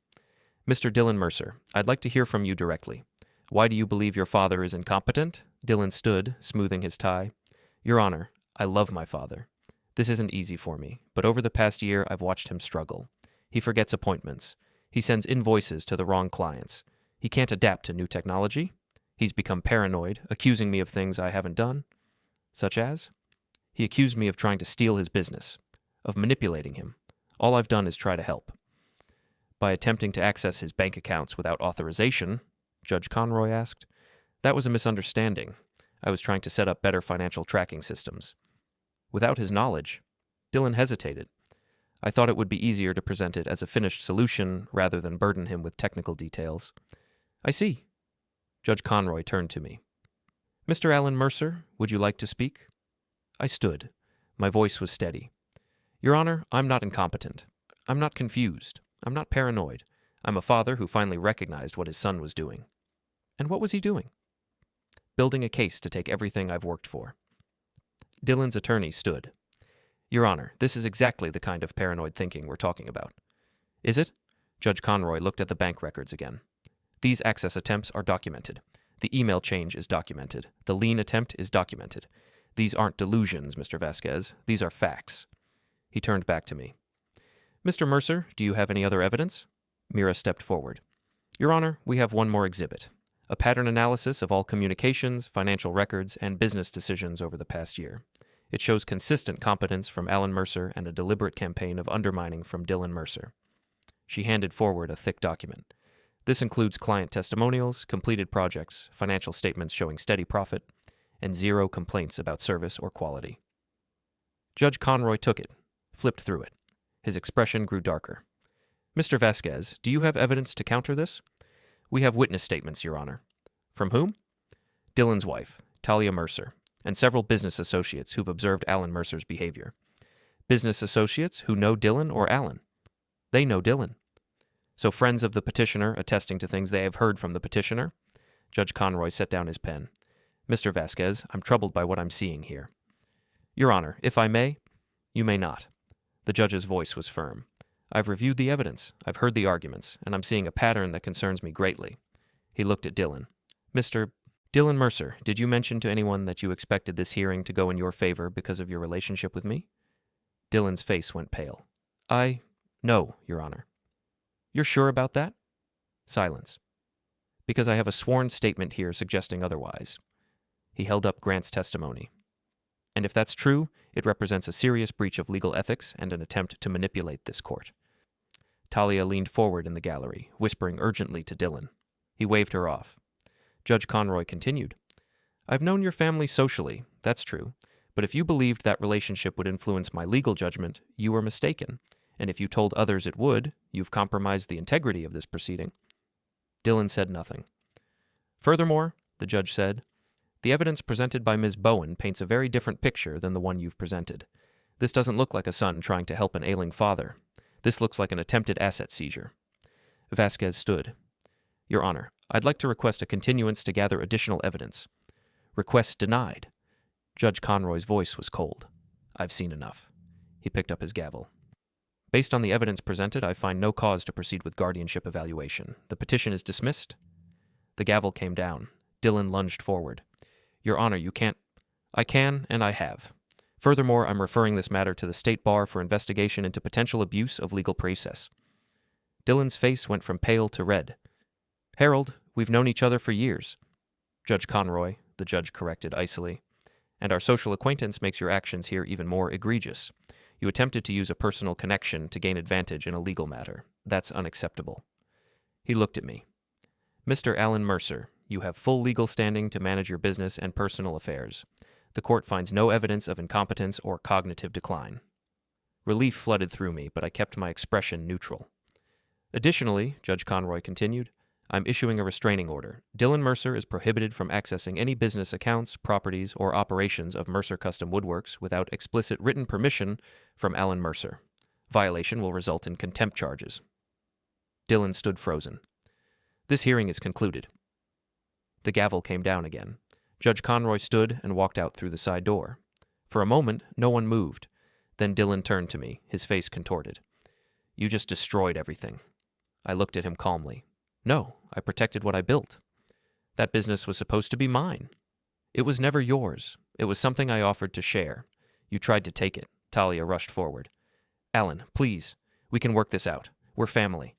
"Mr. Dillon Mercer, I'd like to hear from you directly. Why do you believe your father is incompetent?" Dillon stood, smoothing his tie. "Your Honor, I love my father. This isn't easy for me, but over the past year I've watched him struggle. He forgets appointments. He sends invoices to the wrong clients. He can't adapt to new technology. He's become paranoid, accusing me of things I haven't done. Such as? He accused me of trying to steal his business, of manipulating him. All I've done is try to help. By attempting to access his bank accounts without authorization," Judge Conroy asked. "That was a misunderstanding. I was trying to set up better financial tracking systems. Without his knowledge." Dillon hesitated. "I thought it would be easier to present it as a finished solution rather than burden him with technical details." "I see." Judge Conroy turned to me. "Mr. Allan Mercer, would you like to speak?" I stood. My voice was steady. "Your Honor, I'm not incompetent. I'm not confused. I'm not paranoid. I'm a father who finally recognized what his son was doing." "And what was he doing?" "Building a case to take everything I've worked for." Dillon's attorney stood. "Your Honor, this is exactly the kind of paranoid thinking we're talking about." "Is it?" Judge Conroy looked at the bank records again. "These access attempts are documented. The email change is documented. The lien attempt is documented. These aren't delusions, Mr. Vasquez. These are facts." He turned back to me. "Mr. Mercer, do you have any other evidence?" Mira stepped forward. "Your Honor, we have one more exhibit. A pattern analysis of all communications, financial records, and business decisions over the past year. It shows consistent competence from Allan Mercer and a deliberate campaign of undermining from Dillon Mercer." She handed forward a thick document. "This includes client testimonials, completed projects, financial statements showing steady profit, and 0 complaints about service or quality." Judge Conroy took it, flipped through it. His expression grew darker. "Mr. Vasquez, do you have evidence to counter this?" "We have witness statements, Your Honor." "From whom?" "Dillon's wife, Talia Mercer, and several business associates who've observed Allan Mercer's behavior." "Business associates who know Dillon or Allan?" "They know Dillon." "So friends of the petitioner attesting to things they have heard from the petitioner?" Judge Conroy set down his pen. "Mr. Vasquez, I'm troubled by what I'm seeing here." "Your Honor, if I may—" "You may not." The judge's voice was firm. "I've reviewed the evidence, I've heard the arguments, and I'm seeing a pattern that concerns me greatly." He looked at Dillon. "Mr. Dillon Mercer, did you mention to anyone that you expected this hearing to go in your favor because of your relationship with me?" Dillon's face went pale. "No, Your Honor." "You're sure about that?" Silence. "Because I have a sworn statement here suggesting otherwise." He held up Grant's testimony. "And if that's true, it represents a serious breach of legal ethics and an attempt to manipulate this court." Talia leaned forward in the gallery, whispering urgently to Dillon. He waved her off. Judge Conroy continued. "I've known your family socially, that's true, but if you believed that relationship would influence my legal judgment, you were mistaken, and if you told others it would, you've compromised the integrity of this proceeding." Dillon said nothing. "Furthermore," the judge said, "the evidence presented by Ms. Bowen paints a very different picture than the one you've presented. This doesn't look like a son trying to help an ailing father. This looks like an attempted asset seizure." Vasquez stood. "Your Honor, I'd like to request a continuance to gather additional evidence." "Request denied." Judge Conroy's voice was cold. "I've seen enough." He picked up his gavel. "Based on the evidence presented, I find no cause to proceed with guardianship evaluation. The petition is dismissed." The gavel came down. Dillon lunged forward. "Your Honor, you can't—" "I can, and I have. Furthermore, I'm referring this matter to the State Bar for investigation into potential abuse of legal process." Dillon's face went from pale to red. "Harold, we've known each other for years." "Judge Conroy," the judge corrected icily, "and our social acquaintance makes your actions here even more egregious. You attempted to use a personal connection to gain advantage in a legal matter. That's unacceptable." He looked at me. "Mr. Allan Mercer, you have full legal standing to manage your business and personal affairs. The court finds no evidence of incompetence or cognitive decline." Relief flooded through me, but I kept my expression neutral. "Additionally," Judge Conroy continued, "I'm issuing a restraining order. Dillon Mercer is prohibited from accessing any business accounts, properties, or operations of Mercer Custom Woodworks without explicit written permission from Allan Mercer. Violation will result in contempt charges." Dillon stood frozen. "This hearing is concluded." The gavel came down again. Judge Conroy stood and walked out through the side door. For a moment, no one moved. Then Dillon turned to me, his face contorted. "You just destroyed everything." I looked at him calmly. "No, I protected what I built. That business was supposed to be mine. It was never yours. It was something I offered to share. You tried to take it." Talia rushed forward. "Allan, please. We can work this out. We're family."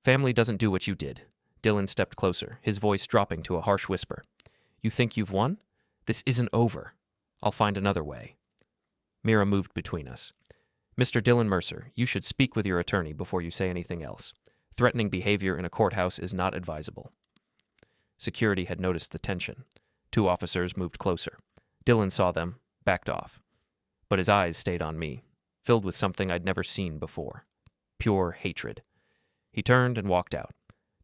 "Family doesn't do what you did." Dillon stepped closer, his voice dropping to a harsh whisper. "You think you've won? This isn't over. I'll find another way." Mira moved between us. "Mr. Allan Mercer, you should speak with your attorney before you say anything else. Threatening behavior in a courthouse is not advisable." Security had noticed the tension. 2 officers moved closer. Dillon saw them, backed off. But his eyes stayed on me, filled with something I'd never seen before. Pure hatred. He turned and walked out.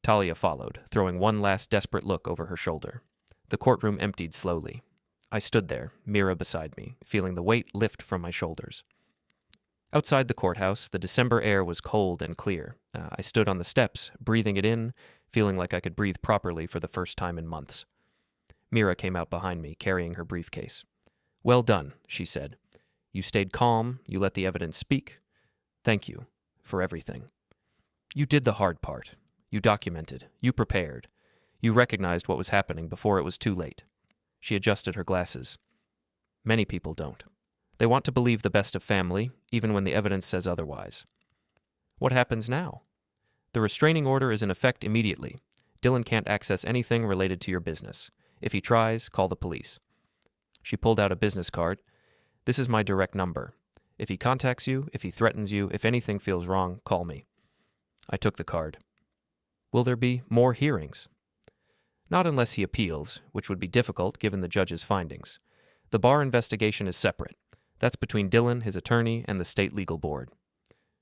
Talia followed, throwing one last desperate look over her shoulder. The courtroom emptied slowly. I stood there, Mira beside me, feeling the weight lift from my shoulders. Outside the courthouse, the December air was cold and clear. I stood on the steps, breathing it in, feeling like I could breathe properly for the first time in months. Mira came out behind me, carrying her briefcase. "Well done," she said. "You stayed calm, you let the evidence speak. Thank you for everything. You did the hard part. You documented. You prepared. You recognized what was happening before it was too late." She adjusted her glasses. "Many people don't. They want to believe the best of family, even when the evidence says otherwise." "What happens now?" "The restraining order is in effect immediately. Dillon can't access anything related to your business. If he tries, call the police." She pulled out a business card. "This is my direct number. If he contacts you, if he threatens you, if anything feels wrong, call me." I took the card. "Will there be more hearings?" "Not unless he appeals, which would be difficult given the judge's findings. The bar investigation is separate. That's between Dillon, his attorney, and the state legal board."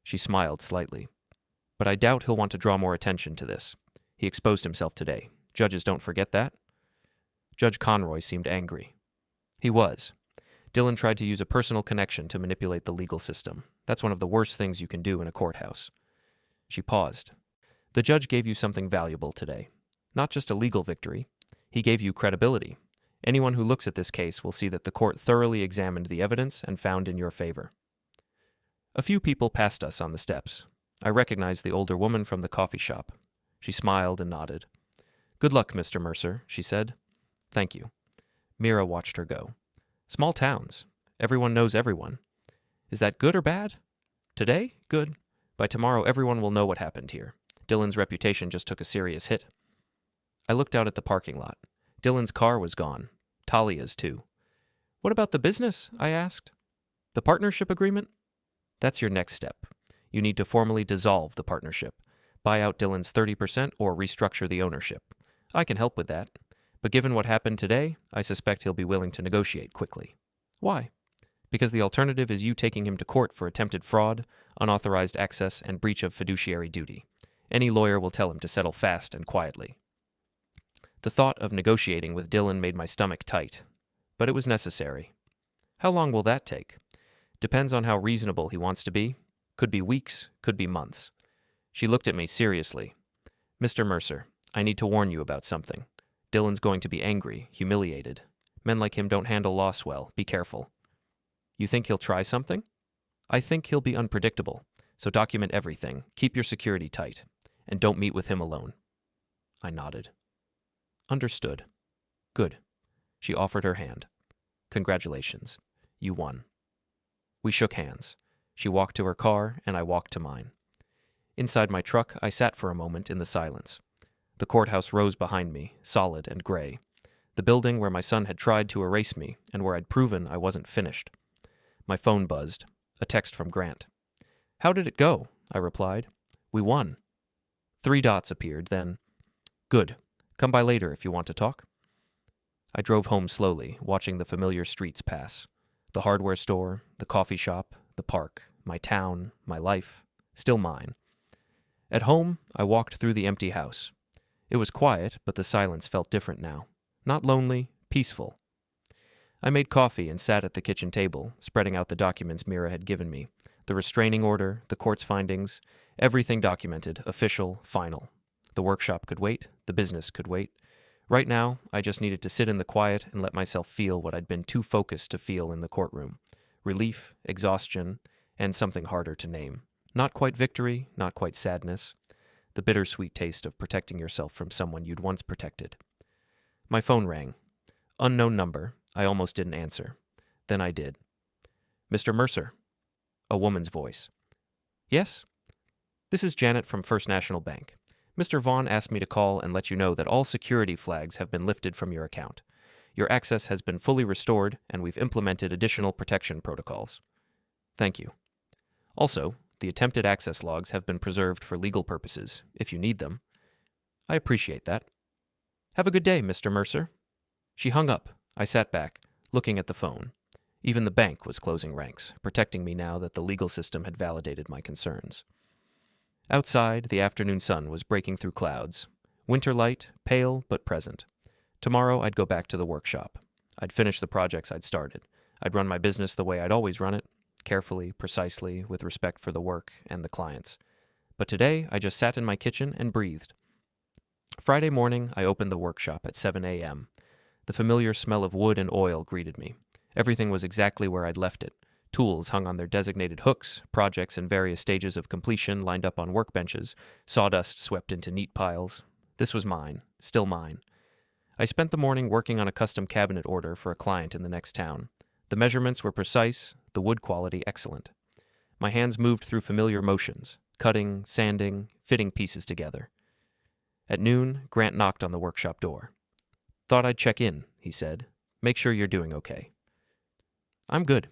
She smiled slightly. "But I doubt he'll want to draw more attention to this. He exposed himself today. Judges don't forget that." Judge Conroy seemed angry. He was. Dillon tried to use a personal connection to manipulate the legal system. That's one of the worst things you can do in a courthouse. She paused. "The judge gave you something valuable today. Not just a legal victory. He gave you credibility. Anyone who looks at this case will see that the court thoroughly examined the evidence and found in your favor." A few people passed us on the steps. I recognized the older woman from the coffee shop. She smiled and nodded. "Good luck, Mr. Mercer," she said. "Thank you." Mira watched her go. Small towns. Everyone knows everyone. Is that good or bad? Today? Good. By tomorrow, everyone will know what happened here. Dillon's reputation just took a serious hit. I looked out at the parking lot. Dillon's car was gone. Talia's too. "What about the business?" I asked. "The partnership agreement?" "That's your next step. You need to formally dissolve the partnership. Buy out Dillon's 30% or restructure the ownership. I can help with that. But given what happened today, I suspect he'll be willing to negotiate quickly." "Why?" "Because the alternative is you taking him to court for attempted fraud, unauthorized access, and breach of fiduciary duty. Any lawyer will tell him to settle fast and quietly." The thought of negotiating with Dillon made my stomach tight, but it was necessary. "How long will that take?" "Depends on how reasonable he wants to be. Could be weeks, could be months." She looked at me seriously. "Mr. Mercer, I need to warn you about something. Dillon's going to be angry, humiliated. Men like him don't handle loss well. Be careful." "You think he'll try something?" "I think he'll be unpredictable, so document everything, keep your security tight, and don't meet with him alone." I nodded. "Understood." "Good." She offered her hand. "Congratulations. You won." We shook hands. She walked to her car, and I walked to mine. Inside my truck, I sat for a moment in the silence. The courthouse rose behind me, solid and gray. The building where my son had tried to erase me, and where I'd proven I wasn't finished. My phone buzzed. A text from Grant. "How did it go?" I replied. "We won." 3 dots appeared, then, "Good. Come by later if you want to talk." I drove home slowly, watching the familiar streets pass. The hardware store, the coffee shop, the park, my town, my life, still mine. At home, I walked through the empty house. It was quiet, but the silence felt different now. Not lonely, peaceful. I made coffee and sat at the kitchen table, spreading out the documents Mira had given me. The restraining order, the court's findings, everything documented, official, final. The workshop could wait, the business could wait. Right now, I just needed to sit in the quiet and let myself feel what I'd been too focused to feel in the courtroom. Relief, exhaustion, and something harder to name. Not quite victory, not quite sadness. The bittersweet taste of protecting yourself from someone you'd once protected. My phone rang. Unknown number. I almost didn't answer. Then I did. Mr. Mercer. A woman's voice. Yes? This is Janet from First National Bank. Mr. Vaughn asked me to call and let you know that all security flags have been lifted from your account. Your access has been fully restored, and we've implemented additional protection protocols. Thank you. Also, the attempted access logs have been preserved for legal purposes, if you need them. I appreciate that. Have a good day, Mr. Mercer. She hung up. I sat back, looking at the phone. Even the bank was closing ranks, protecting me now that the legal system had validated my concerns. Outside, the afternoon sun was breaking through clouds. Winter light, pale but present. Tomorrow, I'd go back to the workshop. I'd finish the projects I'd started. I'd run my business the way I'd always run it, carefully, precisely, with respect for the work and the clients. But today, I just sat in my kitchen and breathed. Friday morning, I opened the workshop at 7 a.m. The familiar smell of wood and oil greeted me. Everything was exactly where I'd left it. Tools hung on their designated hooks, projects in various stages of completion lined up on workbenches, sawdust swept into neat piles. This was mine, still mine. I spent the morning working on a custom cabinet order for a client in the next town. The measurements were precise, the wood quality excellent. My hands moved through familiar motions, cutting, sanding, fitting pieces together. At noon, Grant knocked on the workshop door. Thought I'd check in, he said. Make sure you're doing okay. I'm good.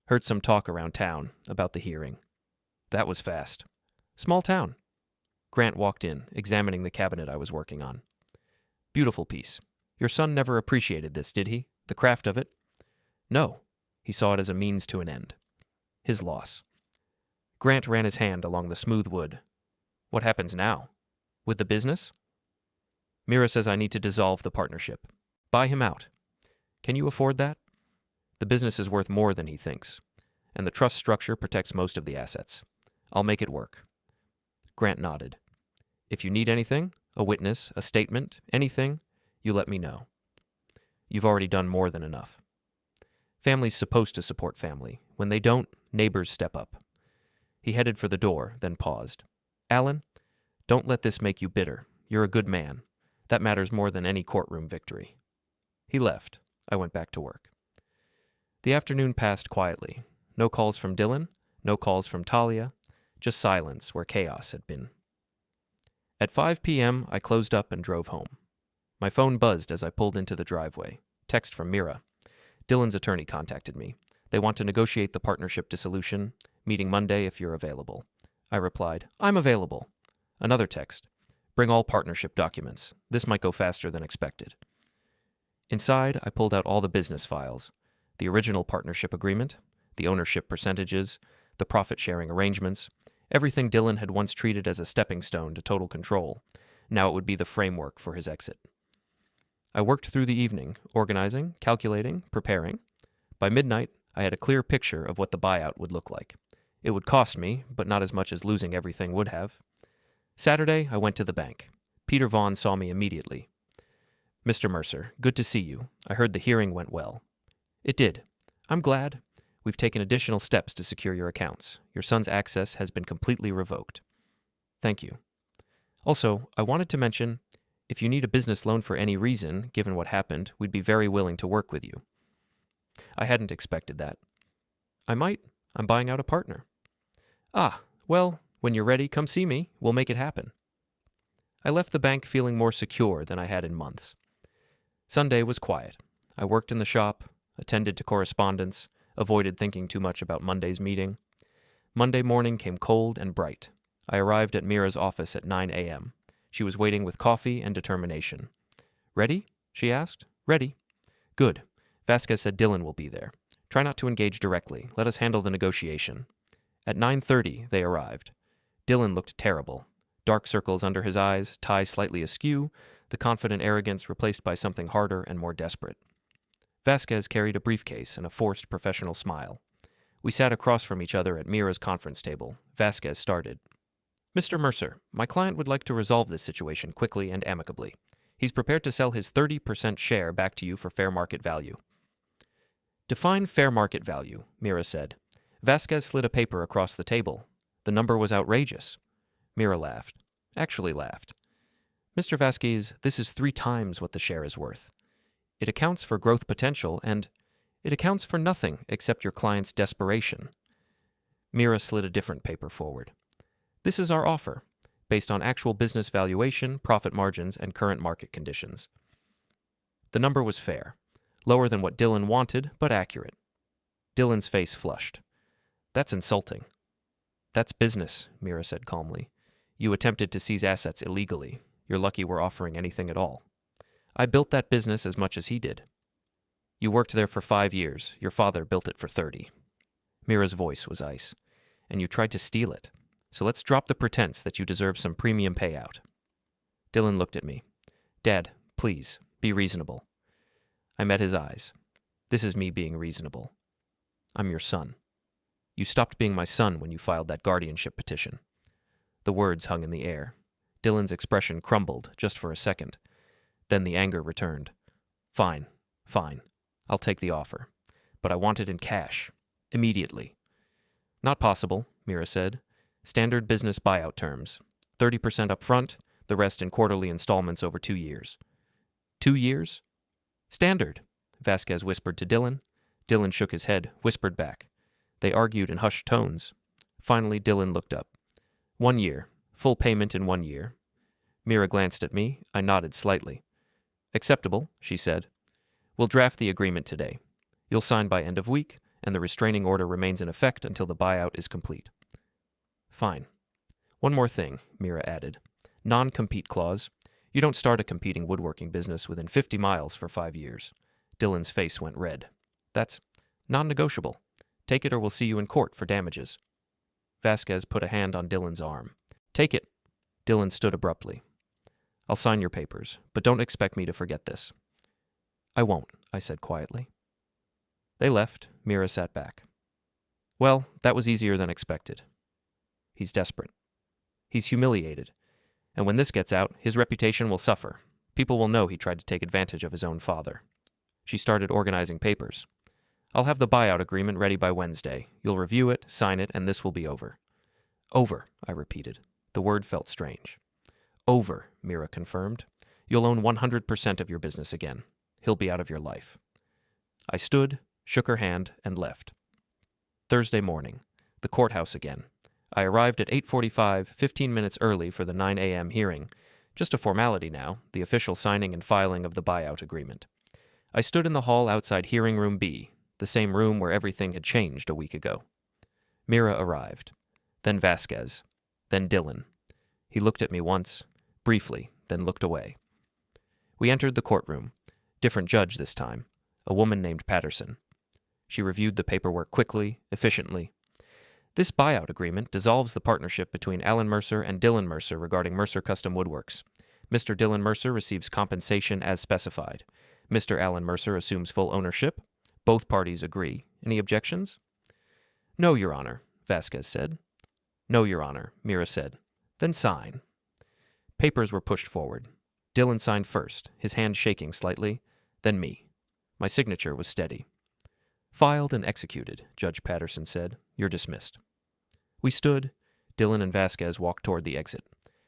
Heard some talk around town about the hearing. That was fast. Small town. Grant walked in, examining the cabinet I was working on. Beautiful piece. Your son never appreciated this, did he? The craft of it? No. He saw it as a means to an end. His loss. Grant ran his hand along the smooth wood. What happens now? With the business? Mira says I need to dissolve the partnership. Buy him out. Can you afford that? The business is worth more than he thinks, and the trust structure protects most of the assets. I'll make it work. Grant nodded. If you need anything, a witness, a statement, anything, you let me know. You've already done more than enough. Family's supposed to support family. When they don't, neighbors step up. He headed for the door, then paused. Allan, don't let this make you bitter. You're a good man. That matters more than any courtroom victory. He left. I went back to work. The afternoon passed quietly. No calls from Dylan, no calls from Talia, just silence where chaos had been. At 5 p.m., I closed up and drove home. My phone buzzed as I pulled into the driveway. Text from Mira. Dylan's attorney contacted me. They want to negotiate the partnership dissolution. Meeting Monday if you're available. I replied, I'm available. Another text. Bring all partnership documents. This might go faster than expected. Inside, I pulled out all the business files. The original partnership agreement, the ownership percentages, the profit-sharing arrangements, everything Dylan had once treated as a stepping stone to total control. Now it would be the framework for his exit. I worked through the evening, organizing, calculating, preparing. By midnight, I had a clear picture of what the buyout would look like. It would cost me, but not as much as losing everything would have. Saturday, I went to the bank. Peter Vaughn saw me immediately. Mr. Mercer, good to see you. I heard the hearing went well. It did. I'm glad. We've taken additional steps to secure your accounts. Your son's access has been completely revoked. Thank you. Also, I wanted to mention, if you need a business loan for any reason, given what happened, we'd be very willing to work with you. I hadn't expected that. I might. I'm buying out a partner. Ah, well, when you're ready, come see me. We'll make it happen. I left the bank feeling more secure than I had in months. Sunday was quiet. I worked in the shop, attended to correspondence, avoided thinking too much about Monday's meeting. Monday morning came cold and bright. I arrived at Mira's office at 9 a.m. She was waiting with coffee and determination. Ready? She asked. Ready. Good. Vasquez said Dylan will be there. Try not to engage directly. Let us handle the negotiation. At 9:30, they arrived. Dylan looked terrible. Dark circles under his eyes, tie slightly askew, the confident arrogance replaced by something harder and more desperate. Vasquez carried a briefcase and a forced professional smile. We sat across from each other at Mira's conference table. Vasquez started. Mr. Mercer, my client would like to resolve this situation quickly and amicably. He's prepared to sell his 30% share back to you for fair market value. Define fair market value, Mira said. Vasquez slid a paper across the table. The number was outrageous. Mira laughed. Actually laughed. Mr. Vasquez, this is 3 times what the share is worth. It accounts for growth potential, and it accounts for nothing except your client's desperation. Mira slid a different paper forward. This is our offer, based on actual business valuation, profit margins, and current market conditions. The number was fair, lower than what Dillon wanted, but accurate. Dillon's face flushed. That's insulting. That's business, Mira said calmly. You attempted to seize assets illegally. You're lucky we're offering anything at all. I built that business as much as he did. You worked there for 5 years. Your father built it for 30. Mira's voice was ice. And you tried to steal it. So let's drop the pretense that you deserve some premium payout. Dillon looked at me. Dad, please, be reasonable. I met his eyes. This is me being reasonable. I'm your son. You stopped being my son when you filed that guardianship petition. The words hung in the air. Dillon's expression crumbled just for a second. Then the anger returned. Fine. I'll take the offer. But I want it in cash. Immediately. Not possible, Mira said. Standard business buyout terms. 30% up front, the rest in quarterly installments over 2 years. 2 years? Standard, Vasquez whispered to Dillon. Dillon shook his head, whispered back. They argued in hushed tones. Finally, Dillon looked up. 1 year. Full payment in 1 year. Mira glanced at me. I nodded slightly. Acceptable, she said. We'll draft the agreement today. You'll sign by end of week, and the restraining order remains in effect until the buyout is complete. Fine. One more thing, Mira added. Non-compete clause. You don't start a competing woodworking business within 50 miles for 5 years. Dillon's face went red. That's non-negotiable. Take it or we'll see you in court for damages. Vasquez put a hand on Dillon's arm. Take it. Dillon stood abruptly. I'll sign your papers, but don't expect me to forget this. I won't, I said quietly. They left. Mira sat back. Well, that was easier than expected. He's desperate. He's humiliated. And when this gets out, his reputation will suffer. People will know he tried to take advantage of his own father. She started organizing papers. I'll have the buyout agreement ready by Wednesday. You'll review it, sign it, and this will be over. Over, I repeated. The word felt strange. Over, Mira confirmed. You'll own 100% of your business again. He'll be out of your life. I stood, shook her hand, and left. Thursday morning. The courthouse again. I arrived at 8:45, 15 minutes early for the 9 a.m. hearing. Just a formality now, the official signing and filing of the buyout agreement. I stood in the hall outside hearing room B, the same room where everything had changed a week ago. Mira arrived. Then Vasquez. Then Dillon. He looked at me once, briefly, then looked away. We entered the courtroom. Different judge this time. A woman named Patterson. She reviewed the paperwork quickly, efficiently. This buyout agreement dissolves the partnership between Allan Mercer and Dillon Mercer regarding Mercer Custom Woodworks. Mr. Dillon Mercer receives compensation as specified. Mr. Allan Mercer assumes full ownership. Both parties agree. Any objections? No, Your Honor, Vasquez said. No, Your Honor, Mira said. Then sign. Papers were pushed forward. Dillon signed first, his hand shaking slightly, then me. My signature was steady. Filed and executed, Judge Patterson said. You're dismissed. We stood. Dillon and Vasquez walked toward the exit.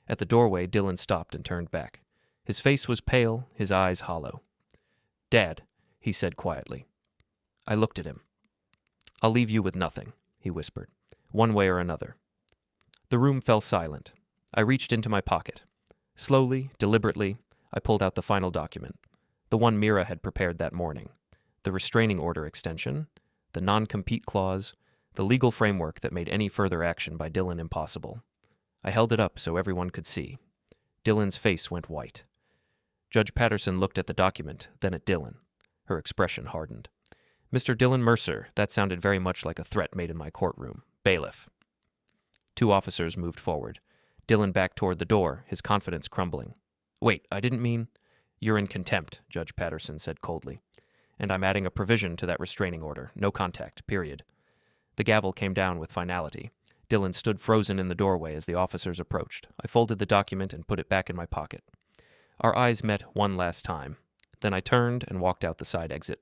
At the doorway, Dillon stopped and turned back. His face was pale, his eyes hollow. Dad, he said quietly. I looked at him. I'll leave you with nothing, he whispered, one way or another. The room fell silent. I reached into my pocket. Slowly, deliberately, I pulled out the final document, the one Mira had prepared that morning, the restraining order extension, the non-compete clause, the legal framework that made any further action by Dillon impossible. I held it up so everyone could see. Dillon's face went white. Judge Patterson looked at the document, then at Dillon. Her expression hardened. Mr. Dillon Mercer, that sounded very much like a threat made in my courtroom. Bailiff. 2 officers moved forward. Dillon backed toward the door, his confidence crumbling. Wait, I didn't mean... You're in contempt, Judge Patterson said coldly. And I'm adding a provision to that restraining order. No contact, period. The gavel came down with finality. Dillon stood frozen in the doorway as the officers approached. I folded the document and put it back in my pocket. Our eyes met one last time. Then I turned and walked out the side exit.